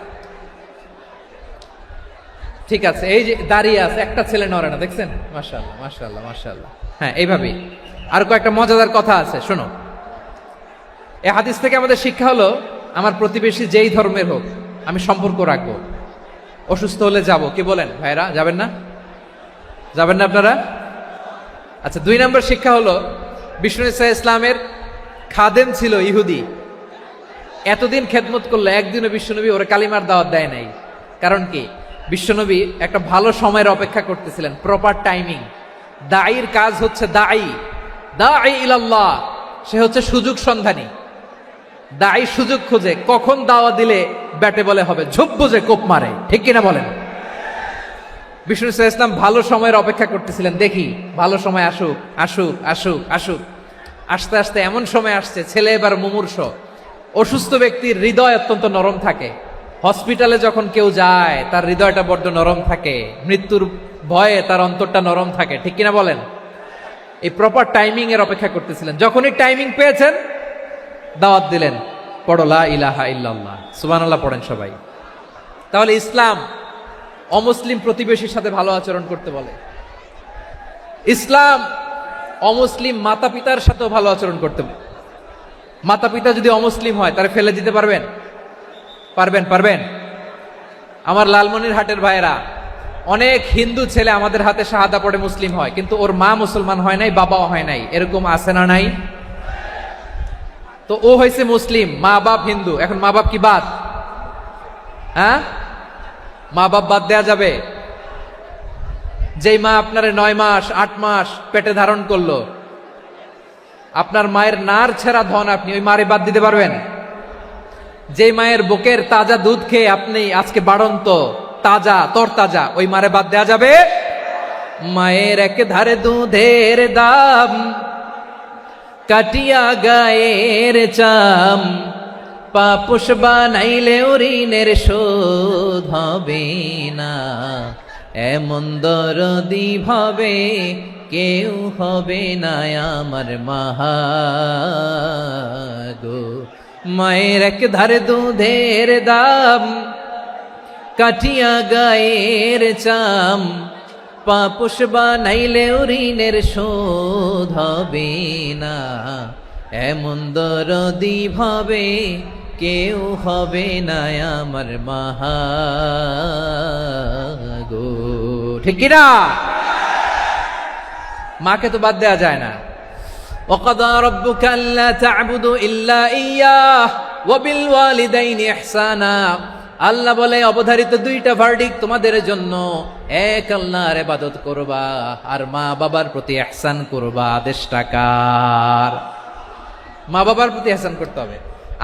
ঠিক আছে, এই যে দাঁড়িয়ে আছে, একটা ছেলে নড়ে না, দেখছেন? মাশাআল্লাহ মাশাআল্লাহ মাশাআল্লাহ। হ্যাঁ, এইভাবেই। আর কয়েকটা মজাদার কথা আছে, শোনো। এই হাদিস থেকে আমাদের শিক্ষা হলো, আমার প্রতিবেশী যেই ধর্মের হোক আমি সম্পর্ক রাখবো। অসুস্থ হলে যাব, কি বলেন ভাইরা? যাবেন না? যাবেন না আপনারা? আচ্ছা, 2 নম্বর শিক্ষা হলো, বিষ্ণু ইসা ইসলামের খাদেম ছিল ইহুদি। এতদিন খেদমত করলো, একদিনও বিশ্বনবী ওরা কালিমার দাওয়াত দেয় নাই। কারণ কি? বিশ্বনবী একটা ভালো সময়ের অপেক্ষা করতেছিলেন, প্রপার টাইমিং। দাঈর কাজ হচ্ছে দাঈ ইলাল্লাহ, সে হচ্ছে সুযোগ সন্ধানী। দাঈ সুযোগ খোঁজে, কখন দাওয়া দিলে ব্যাটে বলে হবে, ঝোপ বুঝে কোপ মারে, ঠিক কিনা বলেন? বিষ্ণু ইসলাম ভালো সময়ের অপেক্ষা করতেছিলেন, দেখি ভালো সময় আসুক আসুক আসুক আসুক। আস্তে আস্তে এমন সময় আসছে, ছেলে এবার মুমূর্ষ। অসুস্থ ব্যক্তির হৃদয় অত্যন্ত নরম থাকে। হসপিটালে যখন কেউ যায় তার হৃদয়টা বড্ড নরম থাকে, মৃত্যুর ভয়ে তার অন্তরটা নরম থাকে, ঠিক কিনা বলেন? এই প্রপার টাইমিং এর অপেক্ষা করতেছিলেন। যখনই টাইমিং পেয়েছেন, দাওয়াত দিলেন, পড়ো লা ইলাহা ইল্লাল্লাহ, সুবহানাল্লাহ পড়েন সবাই। তাহলে ইসলাম অমুসলিম প্রতিবেশীর সাথে ভালো আচরণ করতে বলে। ইসলাম অমুসলিম মাতা পিতার সাথেও ভালো আচরণ করতে বলে। মাতা পিতা যদি অমুসলিম হয়, তারা ফেলে দিতে পারবেন? পারবেন? আমার লালমনিরহাটের ভাইয়েরা, অনেক হিন্দু ছেলে আমাদের হাতে শাহাদা পড়ে মুসলিম হয়, কিন্তু ওর মা মুসলমান হয় নাই, বাবাও হয় নাই। এরকম আছে না নাই? তো ও হয়েছে মুসলিম, মা বাপ হিন্দু, এখন মা বাপ কি বাদ? হ্যাঁ, মা বাপ বাদ দেয়া যাবে? যেই মা আপনার 9 মাস 8 মাস পেটে ধারণ করলো, আপনার মায়ের নার ছেঁড়া ধন, আপনি ওই মারে বাদ দিতে পারবেন? যে মায়ের বুকের তাজা দুধ খেয়ে আপনি আজকে বাড়ন্ত তাজা তরতাজা, ওই মারে বাদ দেয়া যাবে? মায়ের এক ধারে দুধের দাম, কাটিয়া গায়ের চাম, পাপুষ বানাইলে ঋণের শোধ হবে না। এমন দরদি ভাবে কেউ হবে না আমার মাগো। মায়ের এক ধারে দুধের দাম, কাটিয়া গায়ের চাম, পাপুষ বানাইলে ঋণের শোধ হবে না। এমন দরদি ভাবে কেউ হবে না আমার মাগো, ঠিক কিনা? মাকে তো বাদ দেয়া যায় না। وَقَضَى رَبُّكَ أَلَّا تَعْبُدُوا إِلَّا إِيَّاهُ وَبِالْوَالِدَيْنِ إِحْسَانًا। আল্লাহ বলে, অবধারিত 2টা ভার্ডিক্ট তোমাদের জন্য, এক আল্লাহর ইবাদত করবা আর মা বাবার প্রতি ইহসান করবা। আদেশটা কার? মা বাবার প্রতি ইহসান করতে হবে।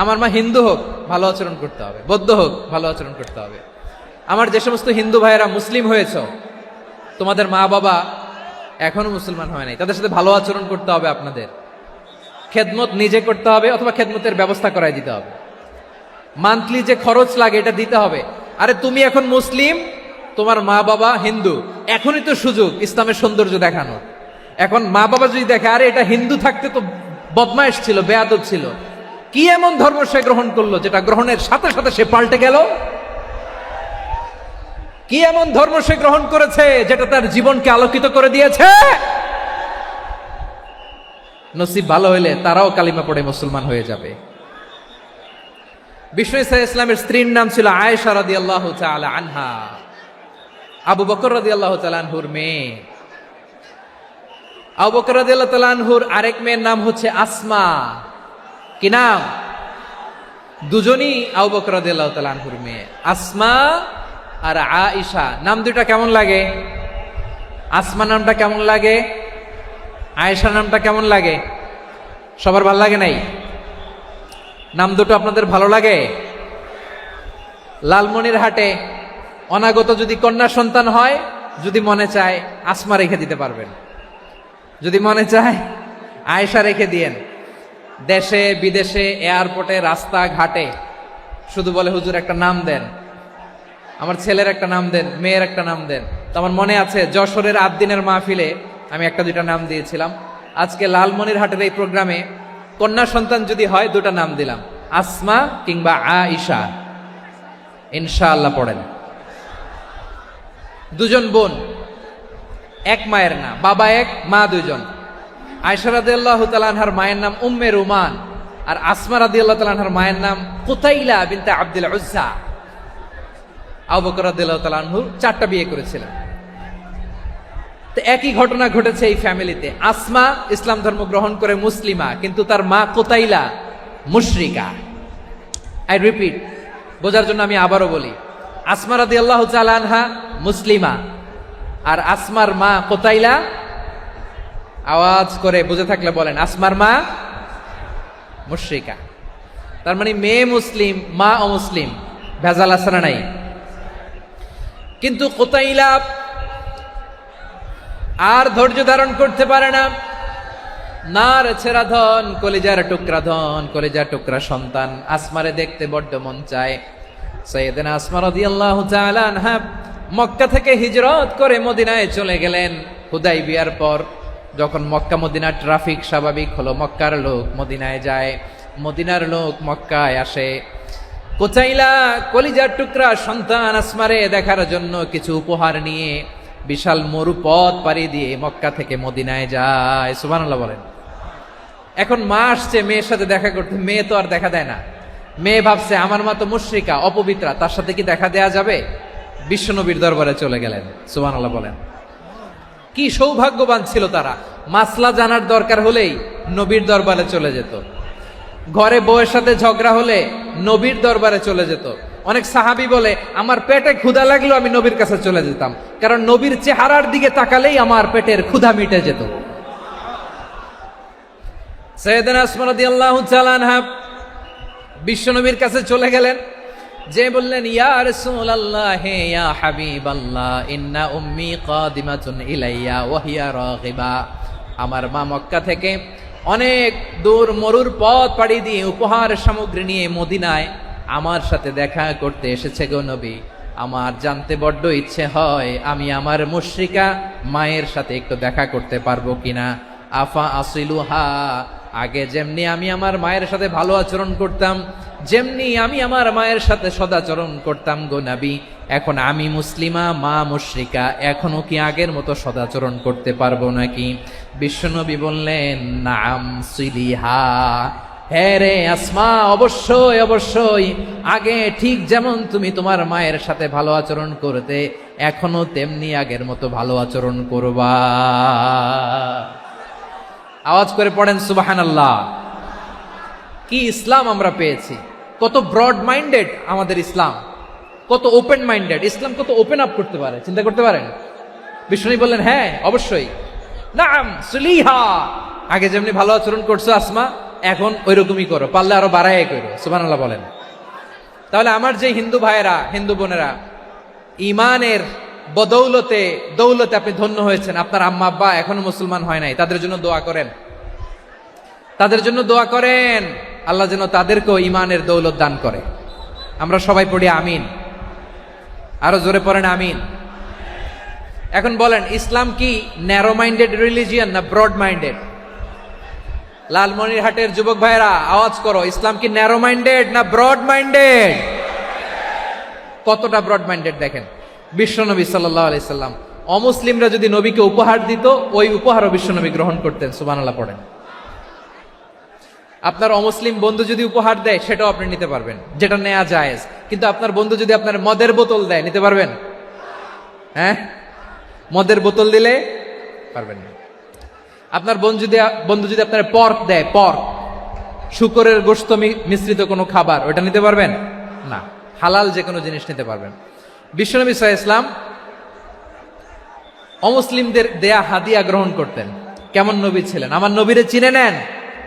আমার মা হিন্দু হোক, ভালো আচরণ করতে হবে, বৌদ্ধ হোক, ভালো আচরণ করতে হবে। আমার যে সমস্ত হিন্দু ভাইয়েরা মুসলিম হয়েছে, তোমাদের মা বাবা এখনো মুসলমান হয় নাই, তাদের সাথে ভালো আচরণ করতে হবে। আপনাদের খেদমত নিজে করতে হবে, অথবা খেদমতের ব্যবস্থা করাই দিতে হবে। মান্থলি যে খরচ লাগে এটা দিতে হবে। আরে তুমি এখন মুসলিম, তোমার মা বাবা হিন্দু, এখনই তো সুযোগ ইসলামের সৌন্দর্য দেখানো। এখন মা বাবা যদি দেখে, আরে এটা হিন্দু থাকতে তো বদমাইশ ছিল, বেয়াদব ছিল, কি এমন ধর্ম সে গ্রহণ করলো যেটা গ্রহণের সাথে সাথে সে পাল্টে গেল? কি এমন ধর্ম সে গ্রহণ করেছে যেটা তার জীবনকে আলোকিত করে দিয়েছে? নসিব ভালো হইলে তারাও কালিমা পড়ে মুসলমান হয়ে যাবে। বিষ্ণু ইসা ইসলামের স্ত্রীর নাম ছিল আয়েশা রাদিয়াল্লাহু তাআলা আনহা, আবু বকর রাদিয়াল্লাহু তাআলা আনহুর মেয়ে। আবু বকর রাদিয়াল্লাহু তাআলা আনহুর আরেক মেয়ের নাম হচ্ছে আসমা। কি নাম? দুজনই আবু বকর রাদিয়াল্লাহু তাআলা আনহুর মেয়ে, আসমা আর আয়েশা। নাম দুইটা কেমন লাগে? আসমা নামটা কেমন লাগে? আয়েশা নামটা কেমন লাগে? সবার ভালো লাগে নাই? নাম দুটো আপনাদের ভালো লাগে? লালমনিরহাটে অনাগত যদি কন্যা সন্তান হয়, যদি মনে চায় আসমা রেখে দিতে পারবেন, যদি মনে চায় আয়েশা রেখে দিয়েন। দেশে বিদেশে এয়ারপোর্টে রাস্তাঘাটে শুধু বলে, হুজুর একটা নাম দেন, আমার ছেলের একটা নাম দেন, মেয়ের একটা নাম দেন। তো আমার মনে আছে যশোরের 8 দিনের মাহফিলে আমি 1-2টা নাম দিয়েছিলাম। আজকে লালমনিরহাটের এই প্রোগ্রামে কন্যা সন্তান যদি হয়, 2টা নাম দিলাম, আসমা কিংবা আয়েশা। ইনশাআল্লাহ পড়েন। দুজন বোন, এক মায়ের না, বাবা এক মা দুজন। আয়েশা রাদিয়াল্লাহু তাআলা আনহার মায়ের নাম উম্মে রুমান, আর আসমা রাদিয়াল্লাহু তাআলা আনহার মায়ের নাম কুতাইলা বিনতে আব্দুল উজ্জা। আবু বকর রাদিয়াল্লাহু তাআলা আনহু 4টা বিয়ে করেছিলেন। তো একই ঘটনা ঘটেছে এই ফ্যামিলিতে। আসমা ইসলাম ধর্ম গ্রহণ করে মুসলিমা, কিন্তু তার মা কুতাইলা মুশরিকা। আই রিপিট, বোঝার জন্য আমি আবারও বলি, আসমা রাদিয়াল্লাহু তাআলা আনহা মুসলিমা, আর আসমার মা কুতাইলা, আওয়াজ করে বুঝে থাকলে বলেন, আসমার মা মুশরিকা। তার মানে মেয়ে মুসলিম, মা অমুসলিম, ভেজাল আছে না নাই? কিন্তু কুতাইলা আর ধৈর্য ধারণ করতে পারে না। নার ছেড়া ধন, কলিজার টুকরা ধন, কলিজার টুকরা সন্তান আসমারে দেখতে বড্ড মন চায়। সাইয়েদনা আসমা রাদিয়াল্লাহু তাআলা আনহা মক্কা থেকে হিজরত করে মদিনায় চলে গেলেন হুদাইবিয়ার পর। যখন মক্কা মদিনার ট্রাফিক স্বাভাবিক হলো, মক্কার লোক মদিনায় যায়, মদিনার লোক মক্কায় আসে। কুতাইলা কলিজার টুকরা সন্তান আসমারে দেখার জন্য কিছু উপহার নিয়ে বিশাল মরু পথ পাড়ি দিয়ে মক্কা থেকে মদিনায় যায়। সুবহানাল্লাহ বলেন। এখন মা আসছে মেয়ের সাথে দেখা করতে, মেয়ে তো আর দেখা দেয় না। মেয়ে ভাবছে আমার মা তো মুশরিকা, অপবিত্রা, তার সাথে কি দেখা দেয়া যাবে? বিশ্বনবীর দরবারে চলে গেলেন। সুবহানাল্লাহ বলেন। কি সৌভাগ্যবান ছিল তারা, মাসলা জানার দরকার হলেই নবীর দরবারে চলে যেত। ঘরে বউয়ের সাথে ঝগড়া হলে নবীর দরবারে চলে যেত। অনেক সাহাবী বলে, আমার পেটে ক্ষুধা লাগলো আমি নবীর কাছে চলে যেতাম, কারণ নবীর চেহারার দিকে তাকালেই আমার পেটের ক্ষুধা মিটে যেত। সাইয়েদনা আসমা রাদিয়াল্লাহু তাআলা আনহা বিশ্বনবীর কাছে চলে গেলেন, যে বললেন, ইয়া রাসূলুল্লাহ, ইয়া হাবিবাল্লাহ, ইন্না উম্মি কাদিমাতুন ইলাইয়া ওয়া হিয়া রাগিবা। আমার মা মক্কা থেকে অনেক দূর মরুর পথ পাড়ি দিয়ে উপহার সামগ্রী নিয়ে মদিনায় আমার সাথে দেখা করতে এসেছে গো নবী। আমার জানতে বড্ড ইচ্ছে হয় আমি আমার মুশরিকা মায়ের সাথে একটু দেখা করতে পারবো কিনা। আফা আসিলুহা, আগে যেমনি আমি আমার মায়ের সাথে ভালো আচরণ করতাম, যেমনি আমি আমার মায়ের সাথে সদাচরণ করতাম গো নবী, এখন আমি মুসলিমা, মা মুশরিকা, এখনো কি আগের মতো সদাচরণ করতে পারবো নাকি? বিশ্বনবী বললেন, নাম সিলিহা, হ্যাঁ রে আসমা, অবশ্যই অবশ্যই, আগে ঠিক যেমন তুমি তোমার মায়ের সাথে ভালো আচরণ করতে, এখনো তেমনি আগের মতো ভালো আচরণ করবা। আওয়াজ করে পড়েন সুবহানাল্লাহ। কি ইসলাম আমরা পেয়েছি! কত ব্রড মাইন্ডেড আমাদের ইসলাম, কত ওপেন মাইন্ডেড ইসলাম, কত ওপেন আপ করতে পারে, চিন্তা করতে পারেন। বিষ্ণু বললেন, হ্যাঁ অবশ্যই, নাম সুলিহা, আগে যেমনি ভালো আচরণ করছো আসমা, এখন ওইরকমই করো, পারলে আরো বাড়ায় করো। সুবহানাল্লাহ বলেন। তাহলে আমার যে হিন্দু ভাইয়েরা, হিন্দু বোনেরা, ইমানের বদৌলতে দৌলতে আপনি ধন্য হয়েছেন, আপনার আম্মা আব্বা এখনো মুসলমান হয় নাই, তাদের জন্য দোয়া করেন, তাদের জন্য দোয়া করেন, আল্লাহ যেন তাদেরকেও ইমানের দৌলত দান করে। আমরা সবাই পড়ি আমিন, আরো জোরে পড়েন আমিন। এখন বলেন, ইসলাম কি ন্যারো মাইন্ডেড রিলিজিয়ান না ব্রড মাইন্ডেড? লালমনিরহাটের যুবক ভাইরা আওয়াজ করো, ইসলাম কি ন্যারো মাইন্ডেড না ব্রড মাইন্ডেড? কতটা ব্রড মাইন্ডেড দেখেন। বিশ্বনবী সাল্লাল্লাহু আলাইহি সাল্লাম অমুসলিমরা যদি নবীকে উপহার দিত, ওই উপহারও বিশ্বনবী গ্রহণ করতেন। সুবহানাল্লাহ পড়েন। আপনার অমুসলিম বন্ধু যদি উপহার দেয়, সেটাও আপনি নিতে পারবেন, যেটা নেওয়া জায়েজ। কিন্তু আপনার বন্ধু যদি আপনার মদের বোতল দেয়, নিতে পারবেন? হ্যাঁ, মদের বোতল দিলে পারবেন না। আপনার বন্ধু যদি আপনার পর্ক দেয়, পর্ক, শুকরের গোশত মিশ্রিত কোনো খাবার, ওটা নিতে পারবেন না। হালাল যে কোনো জিনিস নিতে পারবেন। বিশ্বনবী সাল্লাল্লাহু আলাইহি ওয়াসাল্লাম অমুসলিমদের দেয়া হাদিয়া গ্রহণ করতেন। কেমন নবী ছিলেন! আমার নবীরে চিনে নেন,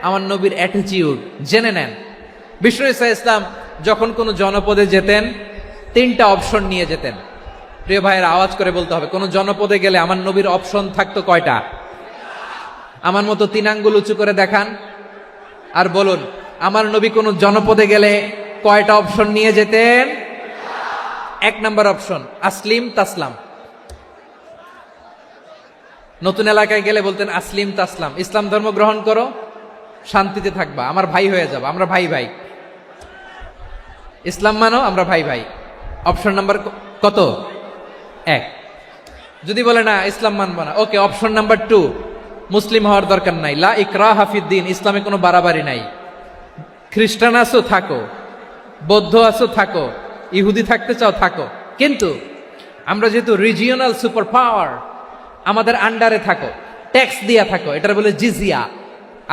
আমার নবীর অ্যাটিটিউড জেনে নেন। বিশ্বনবী সাল্লাল্লাহু আলাইহি ওয়াসাল্লাম যখন কোনো জনপদে যেতেন, 3টা অপশন নিয়ে যেতেন। প্রিয় ভাইয়েরা, আওয়াজ করে বলতে হবে, কোন জনপদে গেলে আমার নবীর অপশন থাকতো কয়টা? আমার মতো 3 আঙ্গুল উঁচু করে দেখান আর বলুন, আমার নবী কোন জনপদে গেলে কয়টা অপশন নিয়ে যেতেন? 1 নাম্বার অপশন, আসলিম তাসলাম। নতুন এলাকায় গেলে বলতেন আসলিম তাসলাম, ইসলাম ধর্ম গ্রহণ করো, শান্তিতে থাকবা, আমার ভাই হয়ে যাবা, আমরা ভাই ভাই। ইসলাম মানো, আমরা ভাই ভাই। অপশন নাম্বার কত? 1। যদি বলে না ইসলাম মানবো না, ওকে, অপশন নাম্বার 2, মুসলিম হওয়ার দরকার নাই, লা ইকরাহা ফিদ্দিন, ইসলামে কোনো বাড়াবাড়ি নাই। খ্রিস্টান আছো থাকো, বৌদ্ধ আছো থাকো, ইহুদি থাকতে চাও থাকো, কিন্তু আমরা যেহেতু রিজিওনাল সুপার পাওয়ার, আমাদের আন্ডারে থাকো, ট্যাক্স দিয়া থাকো, এটার বলে জিজিয়া।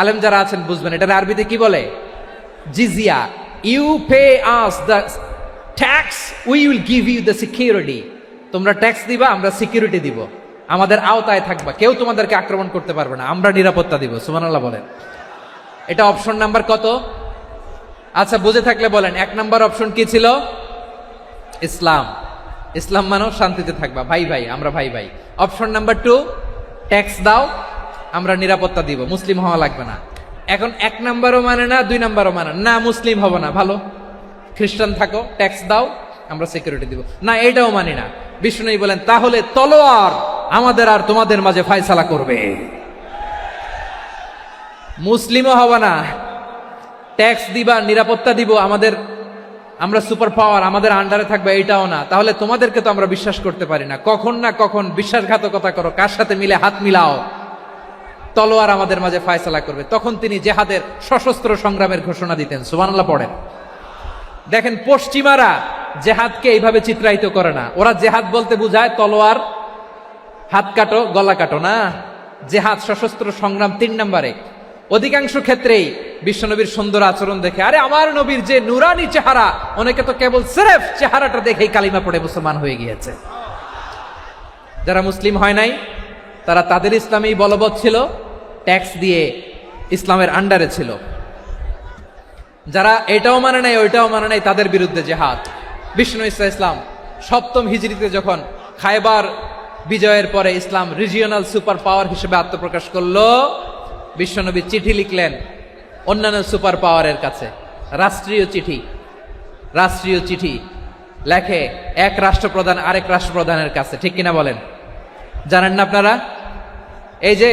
আলেম যারা আছেন বুঝবেন এটার আরবিতে কি বলে, জিজিয়া। You pay us the tax, we will give you the security. তোমরা ট্যাক্স দিবা, আমরা সিকিউরিটি দিব, আমাদের আওতায় থাকবা, কেউ তোমাদেরকে আক্রমণ করতে পারবে না, আমরা নিরাপত্তা দিব। সুবহানাল্লাহ বলেন। এটা অপশন নাম্বার কত? আচ্ছা বুঝে থাকলে বলেন, 1 নাম্বার অপশন কি ছিল? ইসলাম। ইসলাম মানো শান্তিতে থাকবা, ভাই ভাই, আমরা ভাই ভাই। অপশন নাম্বার 2, ট্যাক্স দাও, আমরা নিরাপত্তা দিব, মুসলিম হওয়া লাগবে না। এখন 1 নাম্বারও মানে না, 2 নাম্বারও মানে না, মুসলিম হব না, ভালো, খ্রিস্টান থাকো, ট্যাক্স দাও, আমরা সিকিউরিটি দিব না, এইটাও মানি না। বিষ্ণু বলেন তাহলে তলোয়ার আমাদের আর তোমাদের মাঝে ফায়সালা করবে, মুসলিমও হবা না, ট্যাক্স দিবা, নিরাপত্তা দিব, আমরা সুপার পাওয়ার, আমাদের আন্ডারে থাকবে, এইটাও না। তাহলে তোমাদেরকে তো আমরা বিশ্বাস করতে পারি না, কখন না কখন বিশ্বাসঘাতকতা করো, কার সাথে মিলে হাত মিলাও, তলোয়ার আমাদের মাঝে ফায়সালা করবে। তখন তিনি জেহাদের সশস্ত্র সংগ্রামের ঘোষণা দিতেন। সুবহানাল্লাহ পড়েন। দেখেন পশ্চিমারা জেহাদকে এইভাবে চিত্রায়িত করে না, ওরা জেহাদ বলতে বুঝায় তলোয়ার, হাত কাটো, গলা কাটো না। জেহাদ সশস্ত্র সংগ্রাম 3 নম্বরে। অধিকাংশ ক্ষেত্রেই বিশ্বনবীর সুন্দর আচরণ দেখে, আরে আমার নবীর যে নুরানি চেহারা, অনেকে তো কেবল সিরেফ চেহারাটা দেখেই কালিমা পড়ে মুসলমান হয়ে গিয়েছে। যারা মুসলিম হয় নাই তারা তাদের ইসলামেই বলবৎ ছিল, ট্যাক্স দিয়ে ইসলামের আন্ডারে ছিল। যারা এটাও মানে নাই ওইটাও মানে নাই, তাদের বিরুদ্ধে জেহাদ। বিষ্ণু ইসলাম 7ম হিজরিতে যখন খায়বার বিজয়ের পরে ইসলাম রিজিওনাল সুপার পাওয়ার হিসেবে আত্মপ্রকাশ করলো, বিশ্বনবী চিঠি লিখলেন অন্যান্য সুপার পাওয়ারের কাছে, রাষ্ট্রীয় চিঠি লেখে এক রাষ্ট্রপ্রধান আরেক রাষ্ট্রপ্রধানের কাছে, ঠিক কিনা বলেন? জানেন না আপনারা? এই যে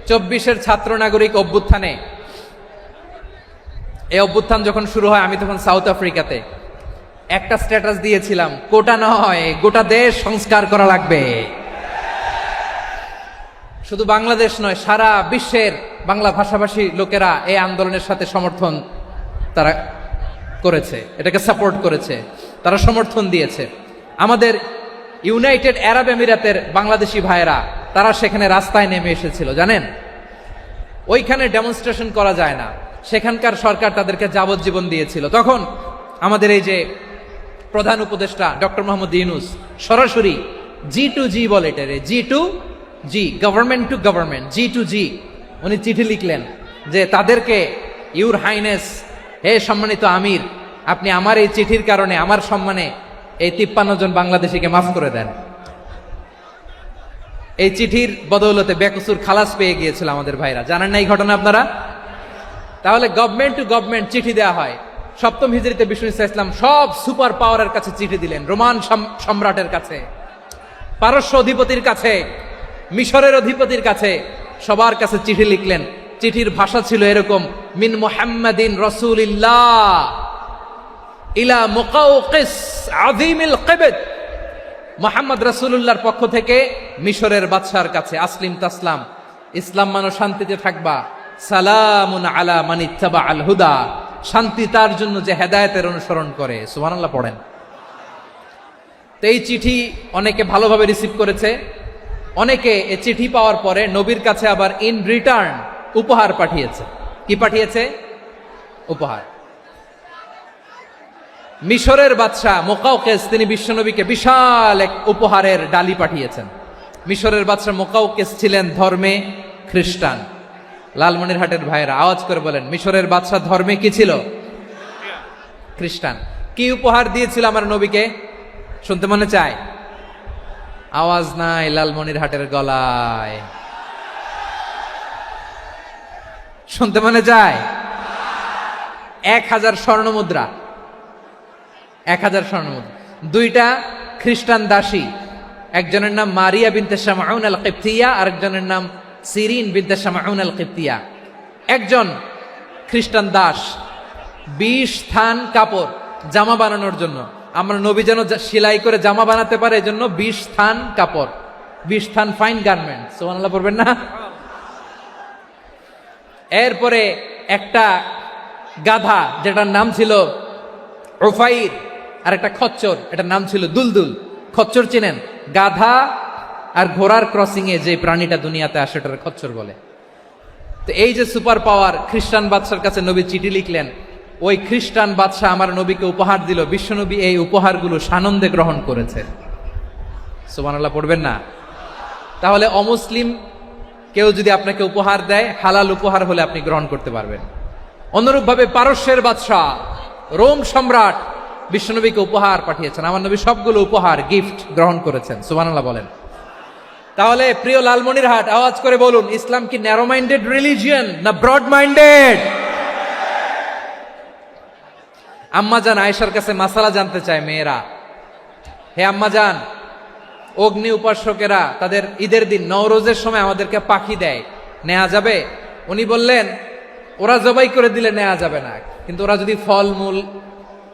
24-এর ছাত্র নাগরিক অভ্যুত্থানে, এই অভ্যুত্থান যখন শুরু হয়, আমি তখন সাউথ আফ্রিকাতে, একটা স্ট্যাটাস দিয়েছিলাম, কোটা নয় গোটা দেশ সংস্কার করা লাগবে। শুধু বাংলাদেশ নয়, সারা বিশ্বের বাংলা ভাষাভাষী লোকেরা এই আন্দোলনের সাথে সমর্থন তারা করেছে, এটাকে সাপোর্ট করেছে, তারা সমর্থন দিয়েছে। আমাদের ইউনাইটেড আরব আমিরাতের বাংলাদেশি ভাইয়েরা, তারা সেখানে রাস্তায় নেমে এসেছিল, জানেন? ওইখানে ডেমনস্ট্রেশন করা যায় না, সেখানকার সরকার তাদেরকে যাবজ্জীবন দিয়েছিল। তখন আমাদের এই যে প্রধান উপদেষ্টা ডক্টর মোহাম্মদ ইউনূস সরাসরি G2G বলে, এটারে G2G, government to government, G2G, উনি চিঠি লিখলেন যে তাদেরকে, ইউর হাইনেস, হে সম্মানিত আমির, আপনি আমার এই চিঠির কারণে আমার সম্মানে এই 53 জন বাংলাদেশিকে মাফ করে দেন। এই চিঠির বদৌলতে বেকসুর খালাস পেয়ে গিয়েছিল আমাদের ভাইরা। জানেন না এই ঘটনা আপনারা? তাহলে গভর্নমেন্ট টু গভর্নমেন্ট চিঠি দেওয়া হয়। 7ম হিজরিতে বিষ্ণু ইসলাম সব সুপার পাওয়ারের কাছে চিঠি দিলেন, রোমান সম্রাটের কাছে, পারস্য অধিপতির কাছে, মিশরের অধিপতির কাছে, সবার কাছে চিঠি লিখলেন। চিঠির ভাষা ছিল এরকম, মিন মুহাম্মাদিন রাসূলিল্লাহ ইলা মুকাওকিস আযীমিল কিবত, মুহাম্মদ রাসূলুল্লাহর পক্ষ থেকে মিশরের বাদশার কাছে, আসলিম তাসলাম, ইসলাম মানো শান্তিতে থাকবা, সালামুন আলা মান ইত্তাবা আল হুদা, শান্তি তার জন্য যে হেদায়েতের অনুসরণ করে। সুবহানাল্লাহ পড়েন। তো এই চিঠি অনেকে ভালোভাবে রিসিভ করেছে, অনেকে এই চিঠি পাওয়ার পরে নবীর কাছে আবার ইন রিটার্ন উপহার পাঠিয়েছে। কি পাঠিয়েছে? উপহার। মিশরের বাদশাহ মুকাওকিস, তিনি বিশ্বনবীকে বিশাল এক উপহারের ডালি পাঠিয়েছেন। মিশরের বাদশাহ মুকাওকিস ছিলেন ধর্মে খ্রিস্টান। লালমনিরহাটের ভাইয়েরা আওয়াজ করে বলেন, মিশরের বাদশাহ ধর্মে কি ছিল? খ্রিস্টান। কি উপহার দিয়েছিল আমার নবীকে? শুনতে মনে চায়? আওয়াজ নাই লালমনিরহাটের গলায়, শুনতে মনে চায়? 1000 স্বর্ণমুদ্রা, 1000 স্বর্ণমুদ্রা। 2টা খ্রিস্টান দাসী, একজনের নাম মারিয়া বিনতে শামউন আল কিবতিয়া, আরেকজনের নাম সিরিন বিনতে শামউন আল কিবতিয়া। একজন খ্রিস্টান দাস 20 থান কাপড় জামা বানানোর জন্য, আমরা নবী যেন সেলাই করে জামা বানাতে পারে, এজন্য 20 থান কাপড় বিশথান ফাইন গার্মেন্ট, সুবহানাল্লাহ পড়বেন না? এরপরে একটা গাধা যেটার নাম ছিল উফাইর, আর একটা খচ্চর, এটার নাম ছিল দুলদুল। খচ্চর চিনেন? গাধা আর ঘোড়ার ক্রসিং এ যে প্রাণীটা দুনিয়াতে আসে ওটার খচ্চর বলে। তো এই যে সুপার পাওয়ার, খ্রিস্টান বাদশার কাছে নবী চিঠি লিখলেন, ওই খ্রিস্টান বাদশাহ আমার নবীকে উপহার দিল, বিশ্বনবী এই উপহারগুলো সানন্দে গ্রহণ করেছে। সুবহানাল্লাহ পড়বেন না? তাহলে অমুসলিম কেউ যদি আপনাকে উপহার দেয়, হালাল উপহার হলে আপনি গ্রহণ করতে পারবেন। অনুরূপভাবে পারস্যের বাদশাহ, রোম সম্রাট বিশ্বনবীকে উপহার পাঠিয়েছেন, আমার নবী সবগুলো উপহার গিফট গ্রহণ করেছেন। সুবহানাল্লাহ বলেন। তাহলে প্রিয় লালমনিরহাট, আওয়াজ করে বলুন, ইসলাম কি ন্যারো মাইন্ডেড রিলিজিয়ন না ব্রড মাইন্ডেড? আম্মাজান আয়েশার কাছে মাসালা জানতে চায় মেয়েরা, হে আম্মাজান, অগ্নি উপাসকেরা তাদের ঈদের দিন নওরোজের সময় আমাদেরকে পাখি দেয়, নেওয়া যাবে? উনি বললেন, ওরা জবাই করে দিলে নেওয়া যাবে না, কিন্তু ওরা যদি ফলমূল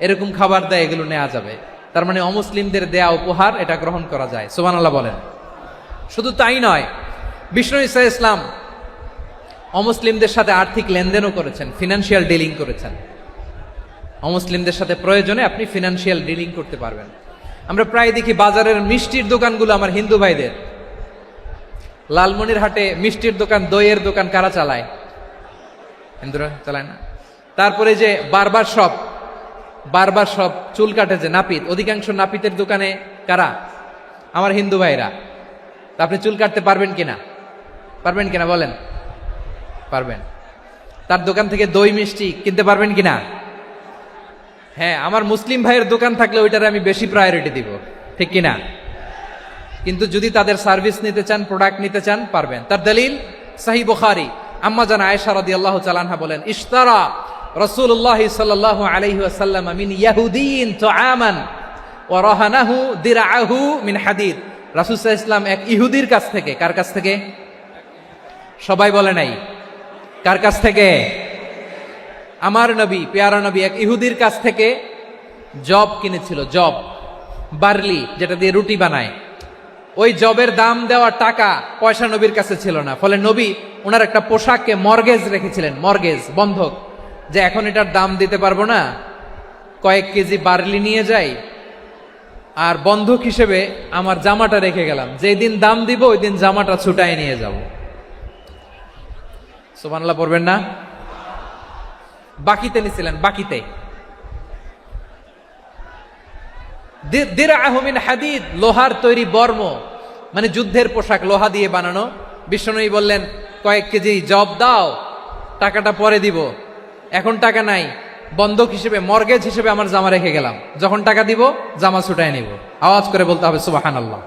এরকম খাবার দেয় এগুলো নেওয়া যাবে। তার মানে অমুসলিমদের দেয়া উপহার এটা গ্রহণ করা যায়। সুবহানাল্লাহ বলেন। শুধু তাই নয়, বিষ্ণু ঈসা ইসলাম অমুসলিমদের সাথে আর্থিক লেনদেনও করেছেন, ফিনান্সিয়াল ডিলিং করেছেন। অমুসলিমদের সাথে প্রয়োজনে আপনি ফিনান্সিয়াল ডিলিং করতে পারবেন। আমরা প্রায় দেখি বাজারের মিষ্টির দোকানগুলো আমার হিন্দু ভাইদের। লালমনিরহাটে মিষ্টির দোকান, দইয়ের দোকান কারা চালায়? হিন্দুরা চালায় না। তারপরে যে বারবার শপ, চুল কাটে যে নাপিত, অধিকাংশ নাপিতের দোকানে কারা? আমার হিন্দু ভাইরা। তা আপনি চুল কাটতে পারবেন কিনা? পারবেন কিনা বলেন? পারবেন। তার দোকান থেকে দই মিষ্টি কিনতে পারবেন কিনা? হ্যাঁ, আমার মুসলিম ভাইয়ের দোকান থাকলে ওইটারে আমি বেশি প্রায়োরিটি দিব, ঠিক কিনা? কিন্তু যদি তাদের সার্ভিস নিতে চান, প্রোডাক্ট নিতে চান, পারবেন। তার দলিল সহিহ বুখারী, আম্মা জান আয়েশা রাদিয়াল্লাহু তাআলা আনহা বলেন, ইশতারা রাসূলুল্লাহ সাল্লাল্লাহু আলাইহি ওয়াসাল্লাম মিন ইয়াহুদিয়িন তুআমান ওয়া রাহানাহু দিরআহু মিন হাদিদ। রাসূল সাল্লাল্লাহু আলাইহি ওয়াসাল্লাম এক ইহুদির কাছ থেকে, কার কাছ থেকে? সবাই বলে নাই, কার কাছ থেকে? আমার নবী, পেয়ারা নবী এক ইহুদির কাছ থেকে জব কিনেছিল, জব, বার্লি, যেটা দিয়ে রুটি বানায়। ওই জবের দাম দেওয়ার টাকা পয়সা নবীর কাছে ছিল না, ফলে নবী ওনার একটা পোশাককে মর্গেজ রেখেছিলেন, মর্গেজ, বন্ধক, যে এখন এটার দাম দিতে পারবো না, কয়েক কেজি বার্লি নিয়ে যাই আর বন্ধক হিসেবে আমার জামাটা রেখে গেলাম, যেই দিন দাম দিব ওই দিন জামাটা ছুটায় নিয়ে যাব। সুবহানাল্লাহ পড়বেন না? বাকিতে নিছিলেন, বাকিতে। দিরআহু মিন হাদিদ, লোহার তৈরি বর্ম, মানে যুদ্ধের পোশাক, লোহা দিয়ে বানানো। বিশ্বনবী বললেন, কয়েক কেজি জব দাও, টাকাটা পরে দিব, এখন টাকা নাই, বন্ধক হিসেবে, মর্গেজ হিসেবে আমার জামা রেখে গেলাম, যখন টাকা দিব জামা ছুটায় নিব। আওয়াজ করে বলতে হবে সুবহানাল্লাহ।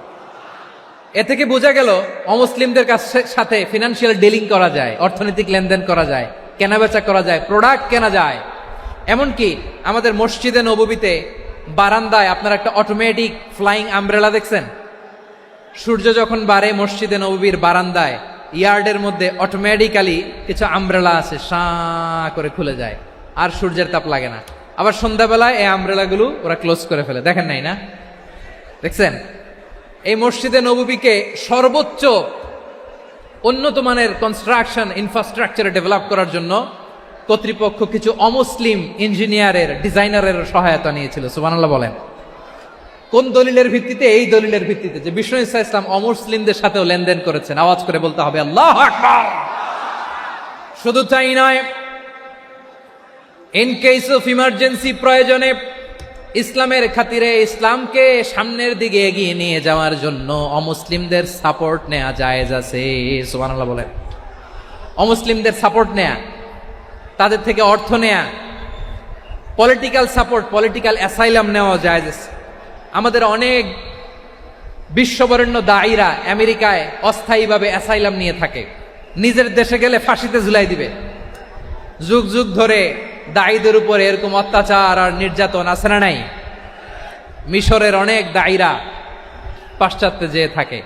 এ থেকে বোঝা গেল অমুসলিমদের সাথে ফিনান্সিয়াল ডিলিং করা যায়, অর্থনৈতিক লেনদেন করা যায়, কেনাবেচা করা যায়, প্রোডাক্ট কেনা যায়। এমনকি আমাদের মসজিদে নববীতে বারান্দায় আপনারা একটা অটোমেটিক ফ্লাইং আমব্রেলা দেখছেন? সূর্য যখন বাড়ে মসজিদে নববীর বারান্দায়, ইয়ার্ডের মধ্যে অটোমেটিক্যালি কিছু আমব্রেলা আছে, সাঁ করে খুলে যায়, আর সূর্যের তাপ লাগে না। আবার সন্ধ্যাবেলায় এই আমব্রেলাগুলো ওরা ক্লোজ করে ফেলে, দেখেন নাই না? দেখছেন? এই মসজিদে নববীকে সর্বোচ্চ উন্নত মানের কনস্ট্রাকশন ইনফ্রাস্ট্রাকচারে ডেভেলপ করার জন্য কর্তৃপক্ষ কিছু অমুসলিম ইঞ্জিনিয়ারের, ডিজাইনারের সহায়তা নিয়েছিল। সুবহানাল্লাহ বলেন। কোন দলিলের ভিত্তিতে? এই দলিলের ভিত্তিতে যে বিষ্ণু ঈসা ইসলাম অমুসলিমদের সাথেও লেনদেন করেছেন। আওয়াজ করে বলতে হবে আল্লাহু আকবার। শুধু তাই নয়, ইন কেস অফ ইমার্জেন্সি, প্রয়োজনে ইসলামের খাতিরে, ইসলামকে সামনের দিকে এগিয়ে নিয়ে যাওয়ার জন্য অমুসলিমদের সাপোর্ট নেওয়া জায়েজ আছে। সুবহানাল্লাহ বলেন। অমুসলিমদের সাপোর্ট নেয়া, তাদের থেকে অর্থ নেয়া, পলিটিক্যাল সাপোর্ট, পলিটিক্যাল অ্যাসাইলাম নেওয়া জায়েজ আছে। আমাদের অনেক বিশ্ববরেণ্য দায়ীরা আমেরিকায় অস্থায়ীভাবে অ্যাসাইলাম নিয়ে থাকে, নিজের দেশে গেলে ফাঁসিতে ঝুলাই দিবে। যুগ যুগ ধরে দায়ীদের উপরে এরকম অত্যাচার আর নির্যাতন আছে না নাই? মিশরের অনেক দায়ীরা পাশ্চাত্যে যেয়ে থাকে,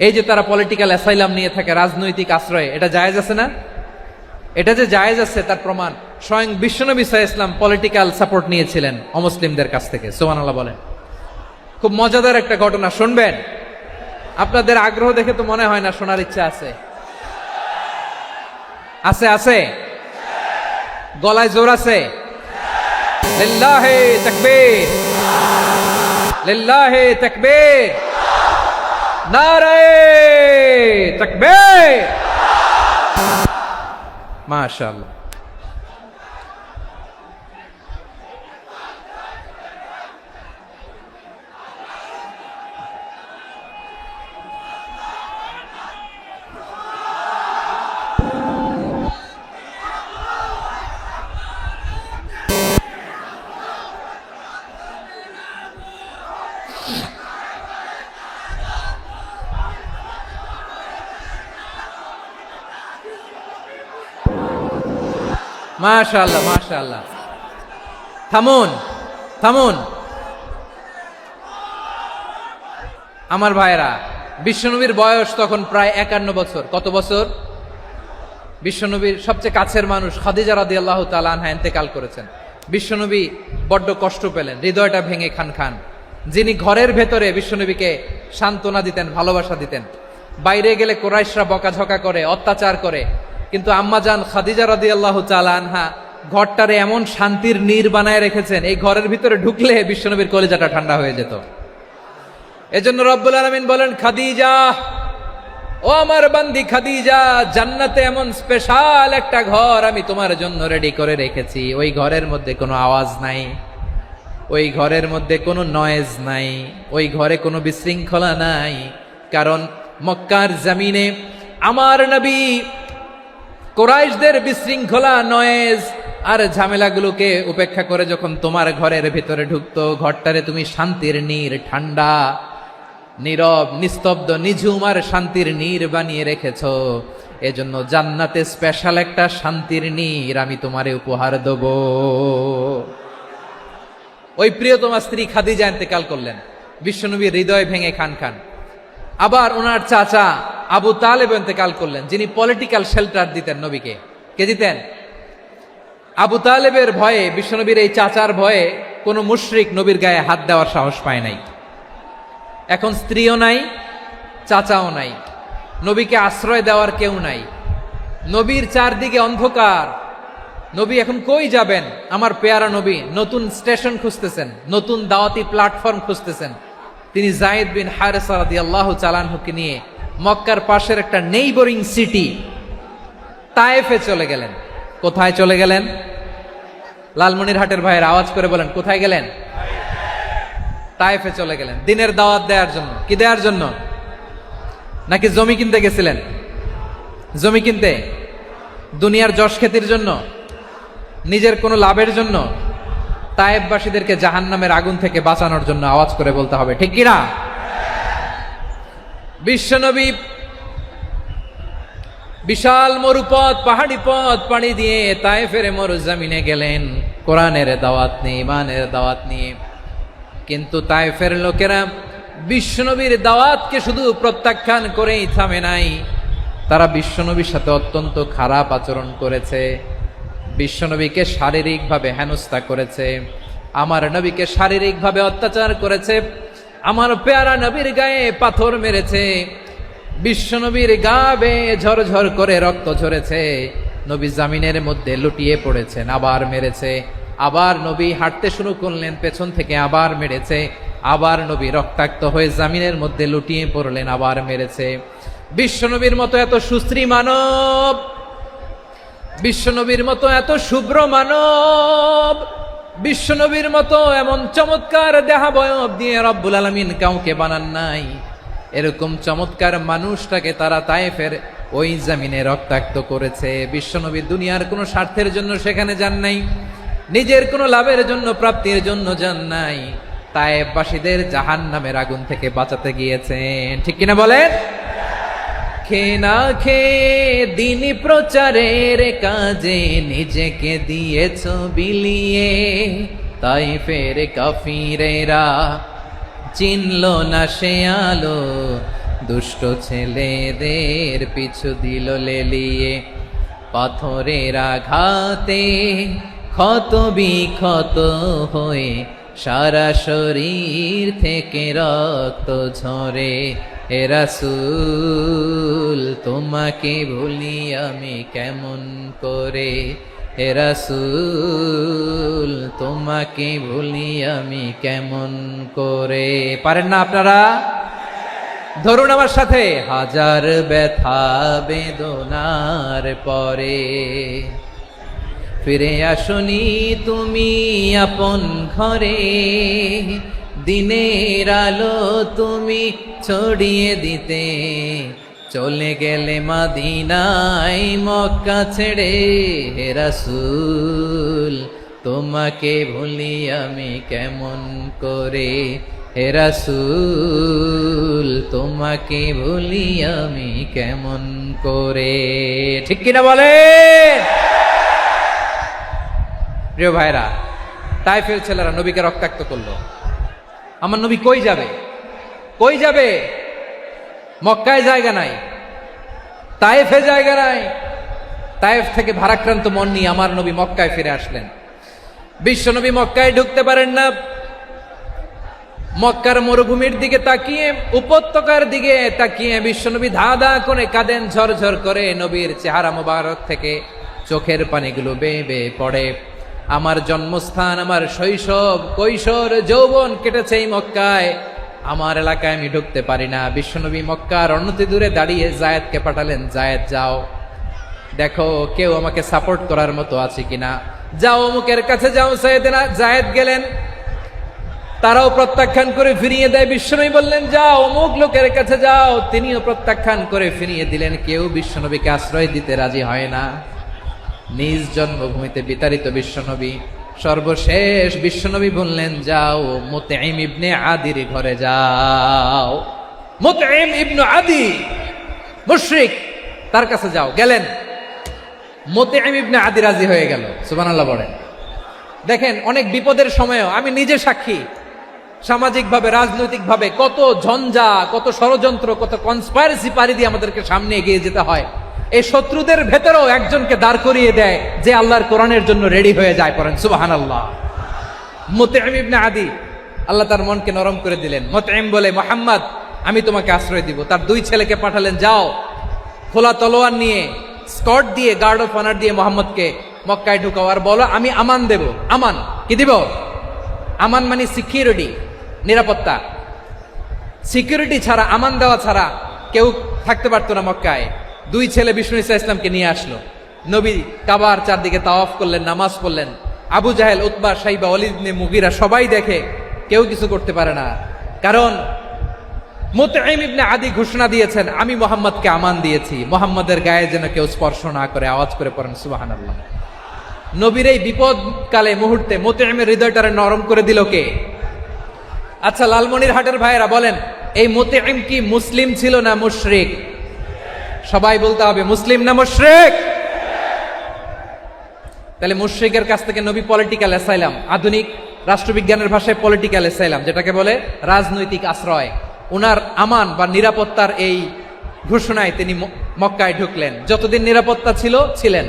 এই যে তারা পলিটিক্যাল অ্যাসাইলাম নিয়ে থাকে, রাজনৈতিক আশ্রয়, এটা জায়েজ আছে না? এটা যে জায়েজ আছে তার প্রমাণ স্বয়ং বিশ্বনবী সাল্লাল্লাহু আলাইহি ওয়াসাল্লাম পলিটিক্যাল সাপোর্ট নিয়েছিলেন অমুসলিমদের কাছ থেকে। সুবহানাল্লাহ বলেন। খুব মজাদার একটা ঘটনা শুনবেন। আপনাদের আগ্রহ দেখে তো মনে হয় না শোনার ইচ্ছা আছে। আছে আছে, গলায় জোর আছে। লিল্লাহে তাকবীর, লিল্লাহে তাকবীর, নারে তাকবীর। মাশাআল্লাহ। মাশাআল্লাহ মাশাআল্লাহ। থামুন থামুন আমার ভাইরা, বিশ্বনবীর বয়স তখন প্রায় 51 বছর। কত বছর? বিশ্বনবীর সবচেয়ে কাছের মানুষ খাদিজা রাদিয়াল্লাহু তাআলা আনহা ইন্তেকাল করেছেন। বিশ্বনবী বড্ড কষ্ট পেলেন, হৃদয়টা ভেঙে খান খান। যিনি ঘরের ভেতরে বিশ্বনবীকে সান্ত্বনা দিতেন, ভালোবাসা দিতেন, বাইরে গেলে কুরাইশরা বকাঝকা করে, অত্যাচার করে, কিন্তু আম্মাজান খাদিজা রাদিয়াল্লাহু তাআলা আনহা ঘরটারে এমন শান্তির নীর বানায় রেখেছেন, এই ঘরের ভিতরে ঢুকলে বিশ্বনবীর কলিজাটা ঠান্ডা হয়ে যেত। এজন্য রব্বুল আলামিন বলেন, খাদিজা, ও আমার বান্দি খাদিজা, জান্নাতে এমন স্পেশাল একটা ঘর আমি তোমার জন্য রেডি করে রেখেছি। ওই ঘরের মধ্যে কোনো আওয়াজ নাই, ওই ঘরের মধ্যে কোনো নয়েজ নাই, ওই ঘরে কোনো বিশৃঙ্খলা নাই। কারণ মক্কার জমিনে আমার নবী কুরাইশদের বিশৃঙ্খলা, নয়েজ আর ঝামেলাগুলোকে উপেক্ষা করে যখন তোমার ঘরের ভিতরে ঢুকতো, ঘরটারে তুমি শান্তির নীর, ঠান্ডা, নীরব, নিস্তব্ধ, নিঝুম আর শান্তির নীর বানিয়ে রেখেছো। এজন্য জান্নাতে স্পেশাল একটা শান্তির নীর আমি তোমারে উপহার দেব। ওই প্রিয়তমা স্ত্রী খাদিজা ইন্তেকাল করলেন, বিশ্বনবীর হৃদয় ভেঙে খান খান। আবার ওনার চাচা আবু তালেব ইন্তেকাল করলেন, যিনি পলিটিক্যাল শেল্টার দিতেন নবীকে। কে দিতেন? আবু তালেবের ভয়ে, বিশ্বনবীর এই চাচার ভয়ে কোনো মুশরিক নবীর গায়ে হাত দেওয়ার সাহস পায় নাই। এখন স্ত্রীও নাই, চাচাও নাই, নবীকে আশ্রয় দেওয়ার কেউ নাই। নবীর চারদিকে অন্ধকার, নবী এখন কই যাবেন? আমার পেয়ারা নবী নতুন স্টেশন খুঁজতেছেন, নতুন দাওয়াতি প্ল্যাটফর্ম খুঁজতেছেন। তিনি যায়েদ বিন হারেসা রাদিয়াল্লাহু তাআলা আনহুকে নিয়ে মক্কার পাশের একটা নেইবরিং সিটি তায়েফে চলে গেলেন। কোথায় চলে গেলেন? লালমনিরহাটের ভাইয়ের আওয়াজ করে বলেন, কোথায় গেলেন? তায়েফে চলে গেলেন দিনের দাওয়াত দেওয়ার জন্য। কি দেওয়ার জন্য? নাকি জমি কিনতে গেছিলেন? জমি কিনতে, দুনিয়ার যশ খ্যাতির জন্য, নিজের কোনো লাভের জন্য? তায়েফবাসীদেরকে জাহান্নামের আগুন থেকে বাঁচানোর জন্য। আওয়াজ করে বলতে হবে, ঠিক কিনা? বিশ্বনবী বিশাল মরুপথ, পাহাড়ি পথ পাড়ি দিয়ে তায়েফের মরুজমিনে গেলেন কোরআনের দাওয়াত নিয়ে, ইমানের দাওয়াত নিয়ে। কিন্তু তায়েফের লোকেরা বিশ্বনবীর দাওয়াতকে শুধু প্রত্যাখ্যান করেই থামে নাই, তারা বিশ্বনবীর সাথে অত্যন্ত খারাপ আচরণ করেছে। বিশ্বনবীকে শারীরিকভাবে হেনস্থা করেছে, আমার নবীকে শারীরিকভাবে অত্যাচার করেছে, আমার পেয়ারা নবীর গায়ে পাথর মেরেছে, বিশ্বনবীর গা বেয়ে ঝরঝর করে রক্ত ঝরেছে, নবী জামিনের মধ্যে লুটিয়ে পড়েছেন, আবার মেরেছে, আবার নবী হাঁটতে শুরু করলেন, পেছন থেকে আবার মেরেছে, আবার নবী রক্তাক্ত হয়ে জামিনের মধ্যে লুটিয়ে পড়লেন, আবার মেরেছে। বিশ্বনবীর মতো এত সুশ্রী মানব, বিশ্বনবীর মতো এত শুভ্র মানব, বিশ্বনবীর মতো এমন চমৎকার দেহাবয়ব দিয়ে রব্বুল আলামিন কাউকে বানান নাই। এরকম চমৎকার মানুষটাকে তারা তায়েফের ওই জমিনে রক্তাক্ত করেছে। বিশ্বনবী দুনিয়ার কোনো স্বার্থের জন্য সেখানে যান নাই, নিজের কোনো লাভের জন্য, প্রাপ্তির জন্য যান নাই, তায়েফবাসীদের জাহান্নামের আগুন থেকে বাঁচাতে গিয়েছেন। ঠিক কিনা বলেন? খেয়ে না খেয়ে দিন প্রচারের কাজে নিজেকে দিয়েছ বিলিয়ে, তায়েফের কাফিরেরা চিনল না সে আলো, দুষ্ট ছেলেদের পিছু দিল লেলিয়ে, পাথরের আঘাতে ক্ষত বিক্ষত হয়ে সারা শরীর থেকে রক্ত ঝরে, হে রাসূল তোমাকে ভুলি আমি কেমন করে, হে রাসূল তোমাকে ভুলি আমি কেমন করে। পারেন না আপনারা? ধরুন আমার সাথে, হাজার ব্যথা বেদনার পরে ফিরে আসনি তুমি আপন ঘরে, দিনের আলো তুমি ছড়িয়ে দিতে চলে গেলে মদিনায় মক্কা ছেড়ে, হে রাসূল তোমাকে ভুলি আমি কেমন করে, হে রাসূল তোমাকে ভুলি আমি কেমন করে। ঠিক কিনা বলে? প্রিয় ভাইরা, তায়েফের ছেলেরা নবীকে রক্তাক্ত করলো। আমার নবী কই যাবে? কই যাবে? মক্কায় জায়গা নাই, তায়েফে জায়গা নাই। তায়েফ থেকে ভারাক্রান্ত মন নিয়ে আমার নবী মক্কায় ফিরে আসলেন। বিশ্ব নবী মক্কায় ঢুকতে পারেন না। মক্কার মরুভূমির দিকে তাকিয়ে, উপত্যকার দিকে তাকিয়ে বিশ্বনবী ধা ধা করে কাঁদেন, ঝরঝর করে। নবীর চেহারা মোবারক থেকে চোখের পানিগুলো বেয়ে বেয়ে পড়ে। আমার জন্মস্থান, আমার শৈশব, কৈশোর, যৌবন কেটেছে এই মক্কায়, আমার এলাকায় আমি ঢুকতে পারি না। বিশ্বনবী মক্কার অনতি দূরে দাঁড়িয়ে জায়েদকে পাঠালেন, জায়েদ যাও দেখো কেউ আমাকে সাপোর্ট করার মতো আছে কিনা, যাও অমুকের কাছে যাও। সাইয়েদনা জায়েদ গেলেন, তারাও প্রত্যাখ্যান করে ফিরিয়ে দেয়। বিশ্বনবী বললেন যাও অমুক লোকের কাছে যাও, তিনিও প্রত্যাখ্যান করে ফিরিয়ে দিলেন। কেউ বিশ্বনবীকে আশ্রয় দিতে রাজি হয় না। নিজ জন্মভূমিতে বিতাড়িত বিশ্বনবী, সর্বশেষ বিশ্বনবী বললেন যাও মুতঈম ইবনে আদির ঘরে যাও। মুতঈম ইবনে আদি মুশরিক, তার কাছে যাও। গেলেন, মুতঈম ইবনে আদি রাজি হয়ে গেল। সুবহানাল্লাহ বলেন। দেখেন, অনেক বিপদের সময়ও আমি নিজে সাক্ষী, সামাজিকভাবে রাজনৈতিকভাবে কত ঝঞ্ঝা, কত ষড়যন্ত্র, কত কনস্পাইরেসি পাড়ি দিয়ে আমাদেরকে সামনে এগিয়ে যেতে হয়। এই শত্রুদের ভেতরেও একজনকে দাঁড় করিয়ে দেয় যে আল্লাহর কোরআনের জন্য রেডি হয়ে যায়। পড়েন সুবহানাল্লাহ। মুতঈম ইবনে আদি, আল্লাহ তার মনকে নরম করে দিলেন। মুতঈম বলে, মুহাম্মদ আমি তোমাকে আশ্রয় দিব। তার দুই ছেলেকে পাঠালেন, যাও খোলা তলোয়ার নিয়ে, স্কট দিয়ে, গার্ড অফ অনার দিয়ে মোহাম্মদকে মক্কায় ঢুকাও, আর বলো আমি আমান দেব। আমান কি দিব? আমান মানে সিকিউরিটি, নিরাপত্তা। সিকিউরিটি ছাড়া, আমান দেওয়া ছাড়া কেউ থাকতে পারতো না মক্কায়। দুই ছেলে বিষ্ণু ইসা ইসলামকে নিয়ে আসলো। নবী কাবার চারদিকে তাওয়াফ করলেন, নামাজ পড়লেন। আবু জাহেল, উতবা, শাইবা, ওয়ালিদ ইবনে মুগীরা সবাই দেখে, কেউ কিছু করতে পারে না। কারণ মুতঈম ইবনে আদি ঘোষণা দিয়েছেন, আমি মোহাম্মদকে আমান দিয়েছি, মোহাম্মদের গায়ে যেন কেউ স্পর্শ না করে। আওয়াজ করে পড়েন সুবহানাল্লাহ। নবীর এই বিপদকালে মুহূর্তে মুতঈমের হৃদয়টারে নরম করে দিল কে? আচ্ছা, লালমনিরহাটের ভাইয়েরা বলেন, এই মুতঈম কি মুসলিম ছিল না মুশরিক? সবাই বলতে হবে মুসলিম না মুশরিক? তাহলে মুশরিকের কাছ থেকে নবী পলিটিক্যাল অ্যাসাইলাম, আধুনিক রাষ্ট্রবিজ্ঞানের ভাষায় পলিটিক্যাল অ্যাসাইলাম, যেটাকে বলে রাজনৈতিক আশ্রয়, উনার আমান বা নিরাপত্তার এই ঘোষণায় তিনি মক্কায় ঢুকলেন। যতদিন নিরাপত্তা ছিল ছিলেন।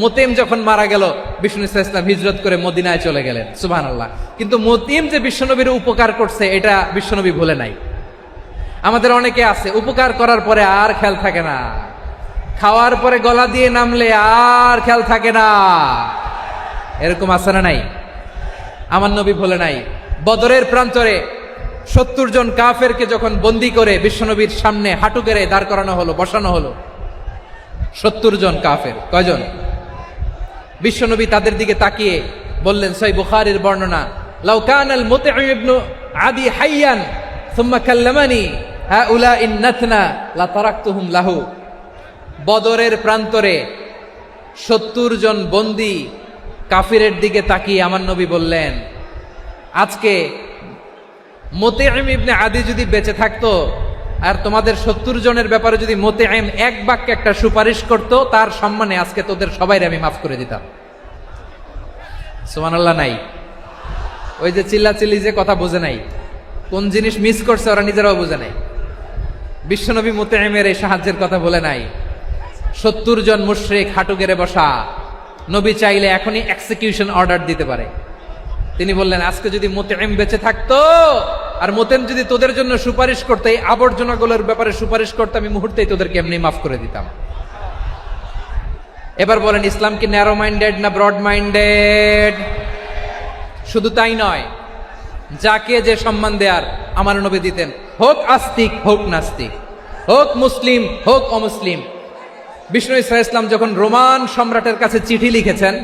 মুতঈম যখন মারা গেল, বিষ্ণু ইসলাম হিজরত করে মদিনায় চলে গেলেন। সুবহানাল্লাহ। কিন্তু মুতঈম যে বিশ্বনবীর উপকার করছে এটা বিশ্বনবী ভুলে নাই। আমাদের অনেকে আছে, উপকার করার পরে আর খেয়াল থাকে না, খাওয়ার পরে গলা দিয়ে নামলে আর খেয়াল থাকে না। এরকম আছে না নাই? আমার নবী ভুলে নাই। বদরের প্রান্তরে 70 জন কাফেরকে যখন বন্দী করে বিশ্বনবীর সামনে হাঁটু গেড়ে দাঁড় করানো হলো, বসানো হলো, 70 জন কাফের। কয়জন? বিশ্বনবী তাদের দিকে তাকিয়ে বললেন, সহিহ বুখারীর বর্ণনা, লাউ কানাল মুতঈম ইবনে আদি হাইয়ান সুম্মা কাল্লামানি হাউলাই নাতনা লা তারাকতুহুম লাহু। বদরের প্রান্তরে 70 জন বন্দী কাফিরের দিকে তাকিয়ে আমার নবী বললেন, আজকে মুতঈম ইবনে আদি যদি বেঁচে থাকতো আর তোমাদের 70 জনের ব্যাপারে যদি মুতঈম এক বাক্যে একটা সুপারিশ করত, তার সম্মানে আজকে তোদের সবাইরে আমি মাফ করে দিতাম। সুবহানাল্লাহ নাই? ওই যে চিল্লাচিল্লি যে কথা বোঝে নাই, কোন জিনিস মিস করছে ওরা নিজেরাও বোঝে নাই। বিশ্বনবী মুতঈমের এই সাহায্যের কথা বলে নাই। 70 জন মুশরিক হাঁটু গেড়ে বসা, নবী চাইলে এখনই এক্সিকিউশন অর্ডার দিতে পারে। তিনি বললেন, আজকে যদি মুতঈম বেঁচে থাকতো আর মতেন যদি তোদের জন্য সুপারিশ করতে, এই আবর্জনাগুলোর ব্যাপারে সুপারিশ করতে, আমি মুহূর্তেই তোদেরকে এমনি মাফ করে দিতাম। এবার বলেন, ইসলাম কি ন্যারো মাইন্ডেড না ব্রড মাইন্ডেড? শুধু তাই নয়, যাকে যে সম্মান দেয়ার আমার নবী দিতেন, হোক আস্তিক হোক নাস্তিক, হোক মুসলিম হোক অমুসলিম। বিষ্ণু ইসলাম যখন রোমান সম্রাটের কাছে চিঠি লিখেছেন,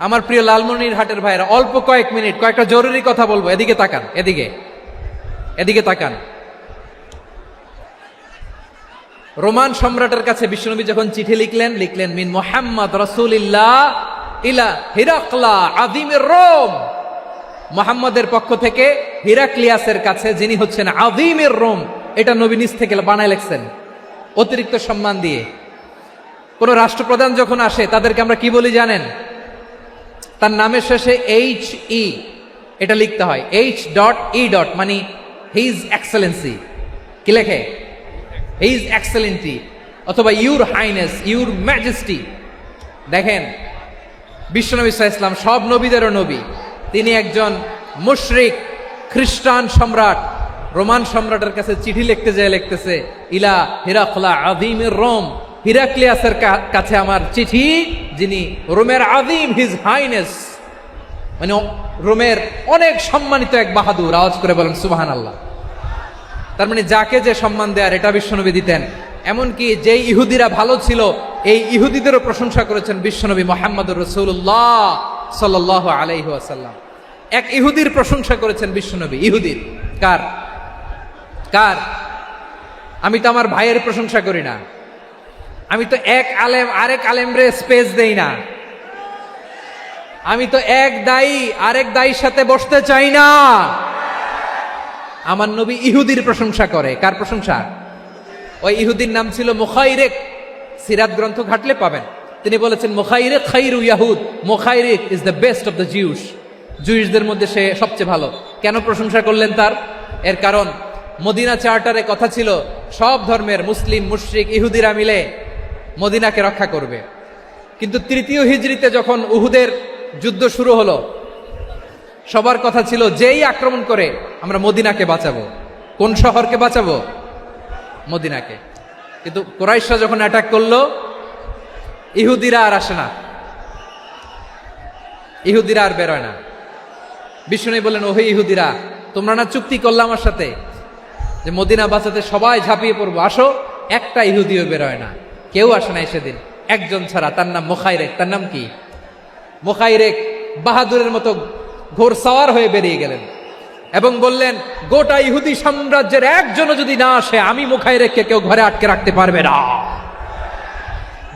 আমার প্রিয় লালমনিরহাটের ভাইয়েরা, অল্প কয়েক মিনিট কয়েকটা জরুরি কথা বলবো, এদিকে তাকান, এদিকে তাকান। রোমান সম্রাটের কাছে বিশ্বনবী যখন চিঠি লিখলেন মিন মুহাম্মদ রাসূলিল্লাহ ইলা হিরাকলা আযীমির রোম, মুহাম্মদের পক্ষ থেকে হিরাক্লিয়াসের কাছে, যিনি হচ্ছেন আযীমির রোম। এটা নবী নিজ থেকে বানায় লিখছেন, অতিরিক্ত সম্মান দিয়ে। কোন রাষ্ট্রপ্রধান যখন আসে তাদেরকে আমরা কি বলি জানেন? তার নামের শেষে HE এটা লিখতে হয়, H.E. মানে হিজ এক্সেলেন্সি। কি লেখে? হিজ এক্সেলেন্সি, অথবা ইউর হাইনেস, ইউর ম্যাজেস্টি। দেখেন, বিশ্বনবী সাল্লাল্লাহু আলাইহি ওয়াসাল্লাম সব নবীদেরও নবী, তিনি একজন মুশরিক খ্রিস্টান সম্রাট রোমান সম্রাটের কাছে চিঠি লিখতে যায়, লিখতেছে ইলা হিরাকলা আযীমির রোম, হিরাক্লিয়াসের কাছে আমার চিঠি, যিনি রোমের আযীম, হিজ হাইনেস, মানে রোমের অনেক সম্মানিত এক বাহাদুর। আওয়াজ করে বলেন সুবহানাল্লাহ। তার মানে যাকে যে সম্মান দেয়ার, এটা বিশ্বনবী দিতেন। এমনকি যেই ইহুদিরা ভালো ছিল, এই ইহুদিদেরও প্রশংসা করেছেন বিশ্বনবী মুহাম্মদুর রাসূলুল্লাহ সাল্লাল্লাহু আলাইহি ওয়াসাল্লাম। এক ইহুদির প্রশংসা করেছেন বিশ্বনবী। ইহুদির কার? আমি তো আমার ভাইয়ের প্রশংসা করি না, আমি তো এক আলেম আরেক আলেমরে স্পেস দেই না, আমি তো এক দায়ী আরেক দায়ীর সাথে বসতে চাই না। আমার নবী ইহুদির প্রশংসা করে। কার প্রশংসা? ওই ইহুদির নাম ছিল মুখাইরেক। সিরাত গ্রন্থ ঘাটলে পাবেন। তিনি বলেছেন মুখাইরেক খাইরু ইয়াহুদ, Mukhayriq is the best of the Jews. জুইশদের মধ্যে সে সবচেয়ে ভালো। কেন প্রশংসা করলেন তার? এর কারণ মদিনা চার্টারে কথা ছিল সব ধর্মের মুসলিম, মুশরিক, ইহুদিরা মিলে মদিনাকে রক্ষা করবে। কিন্তু তৃতীয় হিজরিতে যখন উহুদের যুদ্ধ শুরু হলো, সবার কথা ছিল যেই আক্রমণ করে আমরা মদিনাকে বাঁচাবো। কোন শহরকে বাঁচাবো? মদিনাকে। কিন্তু কুরাইশরা যখন অ্যাটাক করলো, ইহুদিরা আর আসে না, ইহুদিরা আর বেরোয় না। বিষ্ণু বললেন, ওহে ইহুদিরা, তোমরা না চুক্তি করলে আমার সাথে যে মদিনা বাঁচাতে সবাই ঝাঁপিয়ে পড়বো, আসো। একটা ইহুদিও বেরোয় না, কেউ আসে নাই সেদিন, একজন ছাড়া। তার নাম মুখাইরেক। তার নাম কি? মুখাইরেক বাহাদুরের মতো ঘোড়সাওয়ার হয়ে বেরিয়ে গেলেন এবং বললেন, গোটা ইহুদি সাম্রাজ্যের একজনও যদি না আসে, আমি মুখাইরেককে কেউ ঘরে আটকে রাখতে পারবে না।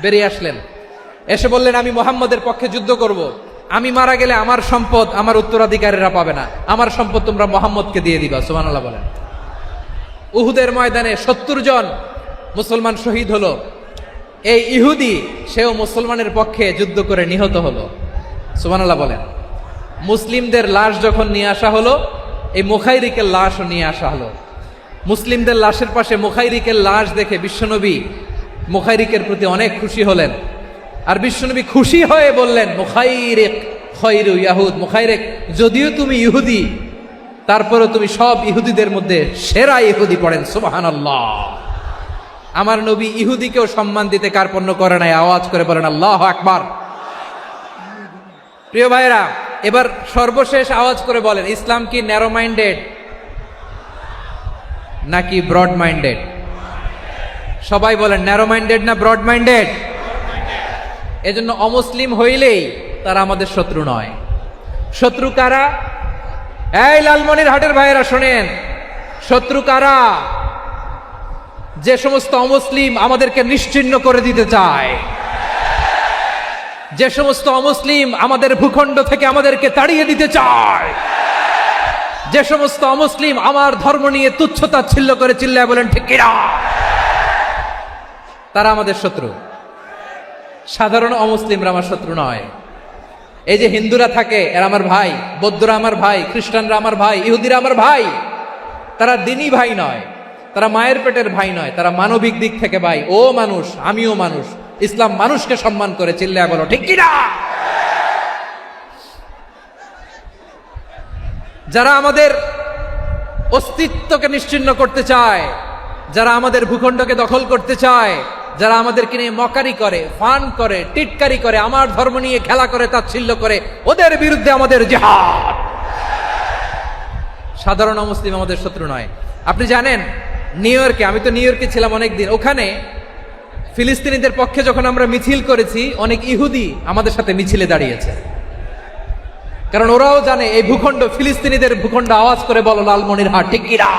বেরিয়ে আসলেন, এসে বললেন, আমি মুহাম্মদের পক্ষে যুদ্ধ করব। আমি মারা গেলে আমার সম্পদ আমার উত্তরাধিকারীরা পাবে না, আমার সম্পদ তোমরা মুহাম্মদকে দিয়ে দিবা। সুবহানাল্লাহ বলেন। উহুদের ময়দানে 70 জন মুসলমান শহীদ হলো। এই ইহুদি, সেও মুসলমানের পক্ষে যুদ্ধ করে নিহত হলো। সুবহানাল্লাহ বলেন। মুসলিমদের লাশ যখন নিয়ে আসা হলো, এই মুখাইরিকের লাশও নিয়ে আসা হলো। মুসলিমদের লাশের পাশে মুখাইরিকের লাশ দেখে বিশ্বনবী মুখাইরিকের প্রতি অনেক খুশি হলেন। আর বিশ্বনবী খুশি হয়ে বললেন, মুখাইরিক খায়রু ইয়াহুদ, মুখাইরিক যদিও তুমি ইহুদি, তারপরেও তুমি সব ইহুদিদের মধ্যে সেরা ইহুদি। পড়েন সুবহানাল্লাহ। আমার নবী ইহুদিকেও সম্মান দিতে কার্পণ্য করে নাই। আওয়াজ করে বলেন আল্লাহু আকবার। প্রিয় ভাইরা, এবার সর্বশেষ আওয়াজ করে বলেন, ইসলাম কি ন্যারো মাইন্ডেড নাকি ব্রড মাইন্ডেড? সবাই বলেন, ন্যারো মাইন্ডেড না ব্রড মাইন্ডেড? এজন্য অমুসলিম হইলেই তারা আমাদের শত্রু নয়। শত্রু কারা? এই লালমনিরহাটের ভাইয়েরা শোনেন, শত্রু কারা? যে সমস্ত অমুসলিম আমাদেরকে নিশ্চিহ্ন করে দিতে চায়, যে সমস্ত অমুসলিম আমাদের ভূখণ্ড থেকে আমাদেরকে তাড়িয়ে দিতে চায়, যে সমস্ত অমুসলিম আমার ধর্ম নিয়ে তুচ্ছতাচ্ছিল্য করে চিল্লায় বলেন ঠিক কিনা, তারা আমাদের শত্রু। সাধারণ অমুসলিমরা আমার শত্রু নয়। এই যে হিন্দুরা থাকে, এরা আমার ভাই, বৌদ্ধরা আমার ভাই, খ্রিস্টানরা আমার ভাই, ইহুদিরা আমার ভাই। তারা দিনই ভাই নয়, তারা মায়ের পেটের ভাই নয়, তারা মানবিক দিক থেকে ভাই। ও মানুষ, আমিও মানুষ। ইসলাম মানুষকে সম্মান করে, চিল্লায় বলো ঠিক কিনা। যারা আমাদের অস্তিত্বকে নিশ্চিহ্ন করতে চায়, যারা আমাদের ভূখণ্ডকে দখল করতে চায়, যারা আমাদেরকে নিয়ে মকারি করে, ফান করে, টিটকারি করে, আমার ধর্ম নিয়ে খেলা করে, তাচ্ছিল্য করে, ওদের বিরুদ্ধে আমাদের জিহাদ। সাধারণ মুসলিম আমাদের শত্রু নয়। আপনি জানেন নিউ ইয়র্কে, আমি তো নিউ ইয়র্কে ছিলাম অনেকদিন, ওখানে ফিলিস্তিনিদের পক্ষে যখন আমরা মিছিল করেছি, অনেক ইহুদি আমাদের সাথে মিছিলে দাঁড়িয়েছে। কারণ ওরাও জানে এই ভূখণ্ড ফিলিস্তিনিদের ভূখণ্ড। আওয়াজ করে বলো লালমনিরহাট, ঠিক কিনা?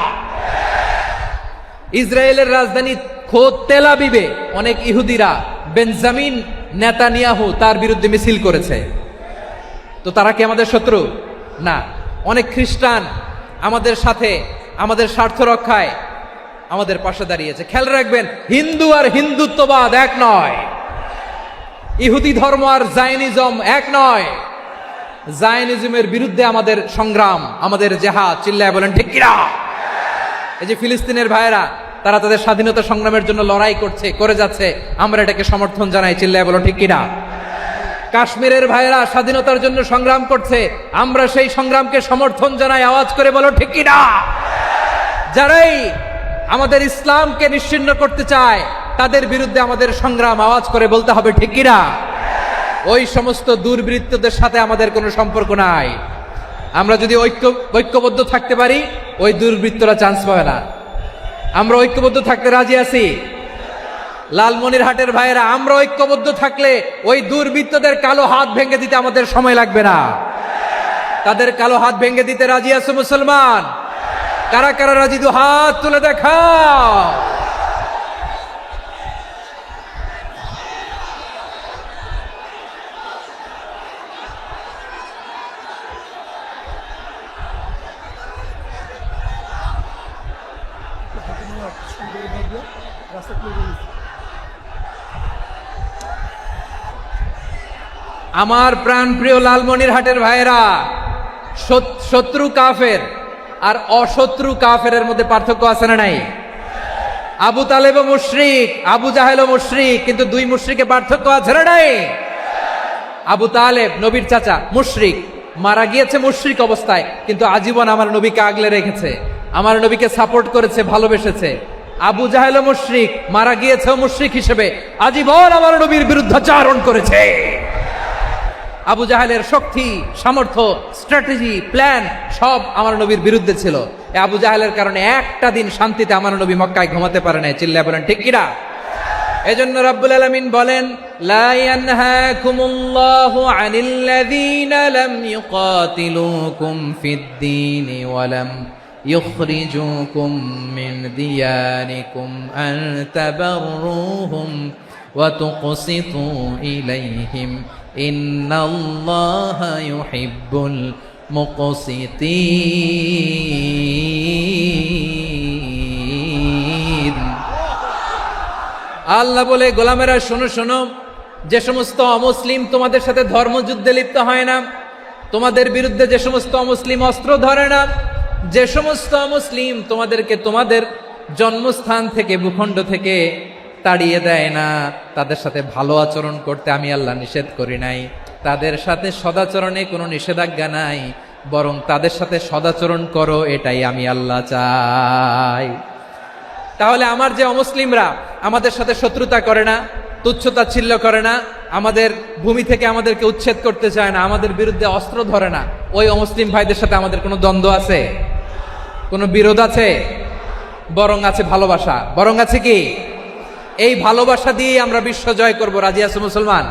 ইসরায়েলের রাজধানী খোদ তেল আবিবে অনেক ইহুদিরা বেঞ্জামিন নেতানিয়াহু তার বিরুদ্ধে মিছিল করেছে। তো তারা কি আমাদের শত্রু? না। অনেক খ্রিস্টান আমাদের সাথে আমাদের স্বার্থ রক্ষায় আমাদের পাশে দাঁড়িয়েছে। খেয়াল রাখবেন, হিন্দু আর হিন্দুত্ববাদ এক নয়, ইহুদি ধর্ম আর জায়নিজম এক নয়। জায়নিজমের বিরুদ্ধে আমাদের সংগ্রাম, আমাদের জেহাদ। চিল্লায় বলেন ঠিক কিনা? এই যে ফিলিস্তিনের ভাইয়েরা, তারা তাদের স্বাধীনতা সংগ্রামের জন্য লড়াই করছে, করে যাচ্ছে, আমরা এটাকে সমর্থন জানাই। চিল্লায় বলো ঠিক কিনা? কাশ্মীরের ভাইয়েরা স্বাধীনতার জন্য সংগ্রাম করছে, আমরা সেই সংগ্রামকে সমর্থন জানাই। আওয়াজ করে বলো ঠিক কিনা? যারাই আমাদের ইসলামকে নিশ্চিহ্ন করতে চায়, তাদের বিরুদ্ধে আমাদের সংগ্রাম। আওয়াজ করে বলতে হবে ঠিক কিনা? ওই সমস্ত দুর্বৃত্তদের সাথে আমাদের কোনো সম্পর্ক নাই। আমরা যদি ঐক্যবদ্ধ থাকতে পারি, ওই দুর্বৃত্তরা চান্স পাবে না। আমরা ঐক্যবদ্ধ থাকতে রাজি আছি। লালমনিরহাটের ভাইয়েরা, আমরা ঐক্যবদ্ধ থাকলে ওই দুর্বৃত্তদের কালো হাত ভেঙে দিতে আমাদের সময় লাগবে না। তাদের কালো হাত ভেঙে দিতে রাজি আছে মুসলমান? কারা কারা রাজি? দু হাত তুলে দেখাও। আমার প্রাণ প্রিয় লালমনিরহাটের ভাইয়েরা, শত্রু কাফের আর অশত্রু কাফেরের মধ্যে পার্থক্য আছে না নাই? আবু তালেবও মুশরিক, আবু জাহেলও মুশরিক, কিন্তু দুই মুশরিকে পার্থক্য আছে না নাই? আবু তালেব নবীর চাচা, মুশরিক, মারা গিয়েছে মুশরিক অবস্থায়, কিন্তু আজীবন আমার নবীকে আগলে রেখেছে, আমার নবীকে সাপোর্ট করেছে, ভালোবেসেছে। আবু জাহেলও মুশরিক, মারা গিয়েছে মুশরিক হিসেবে, আজীবন আমার নবীর বিরুদ্ধাচারণ করেছে। আবু জাহেলের শক্তি, সামর্থ্য, স্ট্র্যাটেজি, প্ল্যান সব আমার নবীর বিরুদ্ধে ছিল। এই আবু জাহেলের কারণে একটা দিন শান্তিতে আমার নবী মক্কায় ঘুমাতে পারে নাই। চিল্লায় বলেন ঠিক কিনা? এজন্য রাব্বুল আলামিন বলেন, লা ইয়ানহাকুমুল্লাহু আনিল্লাযীনা লাম ইউকাতিলুকুম ফিদ-দীনি ওয়া লাম ইখরিজুকুম মিন দিয়ারিকুম আন তাবাররুহুম ওয়া তুকসিতু ইলাইহিম ইন্নাল্লাহা ইউহিব্বুল মুকসিতিন। আল্লাহ বলে, গোলামেরা শোনো শোনো, যে সমস্ত অমুসলিম তোমাদের সাথে ধর্মযুদ্ধে লিপ্ত হয় না, তোমাদের বিরুদ্ধে যে সমস্ত অমুসলিম অস্ত্র ধরে না, যে সমস্ত অমুসলিম তোমাদেরকে তোমাদের জন্মস্থান থেকে, ভূখণ্ড থেকে তাড়িয়ে দেয় না, তাদের সাথে ভালো আচরণ করতে আমি আল্লাহ নিষেধ করি নাই। তাদের সাথে সদাচরণে কোনো নিষেধাজ্ঞা নাই, বরং তাদের সাথে সদাচরণ করো, এটাই আমি আল্লাহ চাই। তাহলে আমার যে অমুসলিমরা আমাদের সাথে শত্রুতা করে না, তুচ্ছতাচ্ছিল্য করে না, আমাদের ভূমি থেকে আমাদেরকে উচ্ছেদ করতে চায় না, আমাদের বিরুদ্ধে অস্ত্র ধরে না, ওই অমুসলিম ভাইদের সাথে আমাদের কোনো দ্বন্দ্ব আছে? কোনো বিরোধ আছে? বরং আছে ভালোবাসা। বরং আছে কি? এই ভালোবাসা দিয়ে আমরা বিশ্ব জয় করব। রাজি আছো মুসলমান?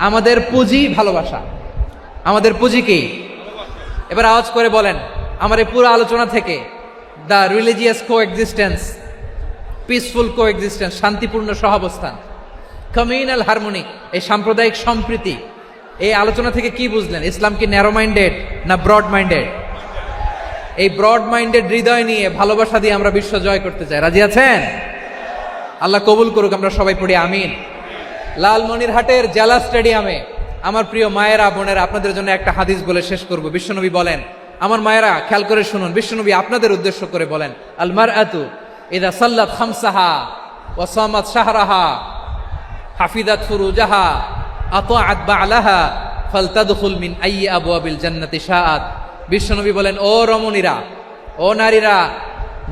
আমাদের পুঁজি ভালোবাসা। আমাদের পুঁজি কি? এবার আওয়াজ করে বলেন, আমার এই পুরো আলোচনা থেকে the religious coexistence, peaceful coexistence, শান্তিপূর্ণ সহাবস্থান, কমিউনাল হারমোনি, এই সাম্প্রদায়িক সম্প্রীতি, এই আলোচনা থেকে কি বুঝলেন? ইসলাম কি ন্যারো মাইন্ডেড না ব্রড মাইন্ডেড? এই ব্রড মাইন্ডেড হৃদয় নিয়ে, ভালোবাসা দিয়ে আমরা বিশ্ব জয় করতে চাই। রাজি আছেন? আল্লাহ কবুল করুক। আমরা সবাই পড়ি আমিন। লালমনিরহাটের জেলা স্টেডিয়ামে আমার প্রিয় মায়েরা, বোনেরা, আপনাদের জন্য একটা হাদিস বলে শেষ করব। বিশ্বনবী বলেন, আমার মায়েরা খেয়াল করে শুনুন, বিশ্বনবী আপনাদের উদ্দেশ্য করে বলেন, আল মারআতু ইযা সাল্লাত খামসাহা ওয়া সামাত শাহরাহা হাফিজাত ফুরুজাহা আতাআত বা'লাহা ফালতাদখুল মিন আইয়ি আবওয়াবিল জান্নাতি শাআত। বিশ্বনবী বলেন, ও রমণীরা, ও নারীরা,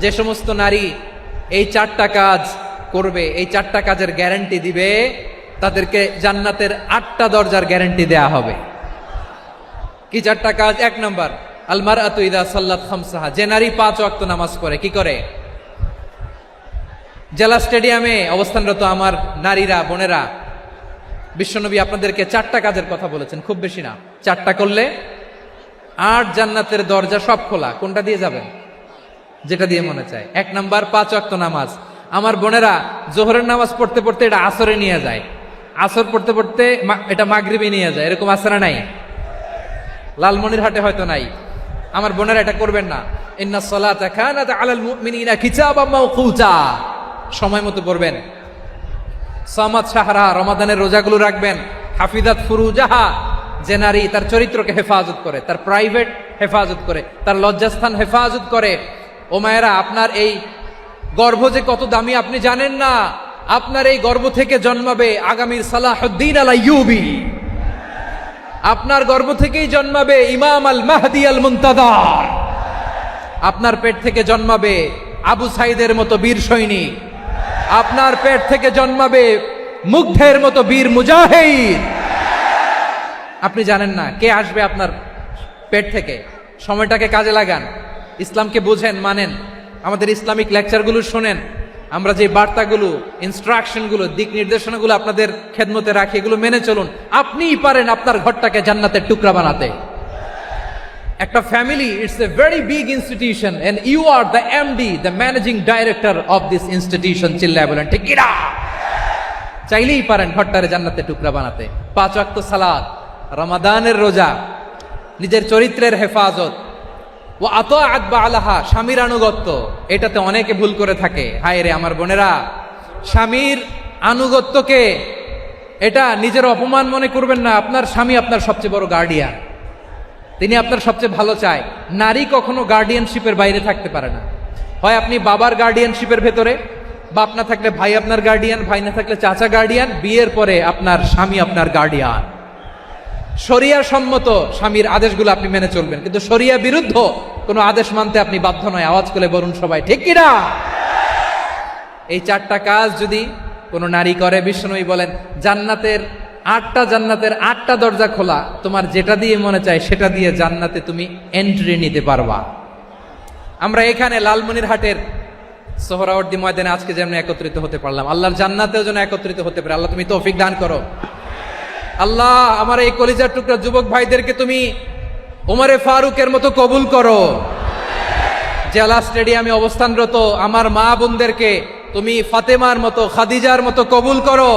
যে সমস্ত নারী এই 4টা কাজ করবে, এই 4টা কাজের গ্যারান্টি দিবে, তাদেরকে জান্নাতের 8টা দরজার গ্যারান্টি দেয়া হবে। কি 4টা কাজ? 1 নম্বর, আল মারআতু ইযা সাল্লাত খামসাহা, যে নারী 5 ওয়াক্ত নামাজ পড়ে। কি করে? জেলা স্টেডিয়ামে অবস্থানরত আমার নারীরা, বোনেরা, বিশ্বনবী আপনাদেরকে 4টা কাজের কথা বলেছেন, খুব বেশি না। 4টা করলে 8 জান্নাতের দরজা সব খোলা। কোনটা দিয়ে যাবেন? যেটা দিয়ে মনে চায়। 1 নাম্বার 5 ওয়াক্ত নামাজ। আমার বোনেরা জোহরের নামাজ পড়তে পড়তে এটা আসরে নিয়ে যায়, আসর পড়তে পড়তে এটা মাগরিবে নিয়ে যায়। এরকম আসরা নাই? লালমনিরহাটে হয়তো নাই। আমার বোনেরা এটা করবেন না। ইন্নাস সালাতা কানাত আলাল মুমিনিনা কিতাবাম মাওকুতা, সময় মতো পড়বেন। সামাত শাহরা, রমাদানের রোজাগুলো রাখবেন। হাফিজাত ফুরুজাহা, যে নারী তার চরিত্রকে হেফাজত করে, তার প্রাইভেট হেফাজত করে, তার লজ্জাস্থান হেফাজত করে। ও মায়েরা, আপনার এই গর্ভ যে কত দামি আপনি জানেন না। আপনার এই গর্ভ থেকে জন্মাবে আগামীর সালাহুদ্দিন আল আইয়ুবী। আপনার গর্ভ থেকেই জন্মাবে ইমাম আল মাহদি আল মুনতাদার। আপনার পেট থেকে জন্মাবে আবু সাইদের মতো বীর সৈনিক। আপনার পেট থেকে জন্মাবে মুগ্ধের মতো বীর মুজাহিদ। আপনি জানেন না কে আসবে আপনার পেট থেকে। সময়টাকে কাজে লাগান, ইসলামকে বুঝেন, মানেন, আমাদের ইসলামিক লেকচারগুলো শোনেন। আমরা যে বার্তাগুলো, ইনস্ট্রাকশনগুলো, দিক নির্দেশনাগুলো আপনাদের খেদমতে রাখি, এগুলো মেনে চলুন। আপনিই পারেন আপনার ঘরটাকে জান্নাতের টুকরা বানাতে। একটা family, it's a very big institution and you are the MD, the managing director of this institution. চিল্লায় বলেন ঠিক কিনা? চাইলেই পারেন ঘরটারে জান্নাতের টুকরা বানাতে। 5 ওয়াক্ত সালাত, রমাদানের রোজা, নিজের চরিত্রের হেফাজত, ও আতাআত বালাহা, স্বামীর আনুগত্য। এটাতে অনেকে ভুল করে থাকে। হায় রে আমার বোনেরা, স্বামীর আনুগত্যকে এটা নিজের অপমান মনে করবেন না। আপনার স্বামী আপনার সবচেয়ে বড় গার্ডিয়ান, তিনি আপনার সবচেয়ে ভালো চায়। নারী কখনো গার্ডিয়ানশিপের বাইরে থাকতে পারে না। হয় আপনি বাবার গার্ডিয়ানশিপের ভেতরে, বাপ না থাকলে ভাই আপনার গার্ডিয়ান, ভাই না থাকলে চাচা গার্ডিয়ান, বিয়ের পরে আপনার স্বামী আপনার গার্ডিয়ান। শরিয়া সম্মত স্বামীর আদেশগুলো আপনি মেনে চলবেন, কিন্তু শরিয়া বিরুদ্ধ কোনো আদেশ মানতে আপনি বাধ্য নয়। আওয়াজ করে বলুন সবাই ঠিক কিনা? এই 4টা কাজ যদি কোনো নারী করে, বিশ্বনবী বলেন জান্নাতের 8টা দরজা খোলা। তোমার যেটা দিয়ে মনে চায় সেটা দিয়ে জান্নাতে তুমি এন্ট্রি নিতে পারবা। আমরা এখানে লালমনিরহাটের সোহরাওয়ার্দী ময়দানে আজকে যেমন একত্রিত হতে পারলাম, আল্লাহর জান্নাতেও যেন একত্রিত হতে পারে। আল্লাহ তুমি তৌফিক দান করো। আল্লাহ আমার এই কলিজার টুকরা যুবক ভাইদেরকে তুমি ওমরে ফারুকের মতো কবুল করো। জেলা স্টেডিয়ামে অবস্থানরত আমার মা বোনদেরকে তুমি ফাতেমার মতো, খাদিজার মতো কবুল করো।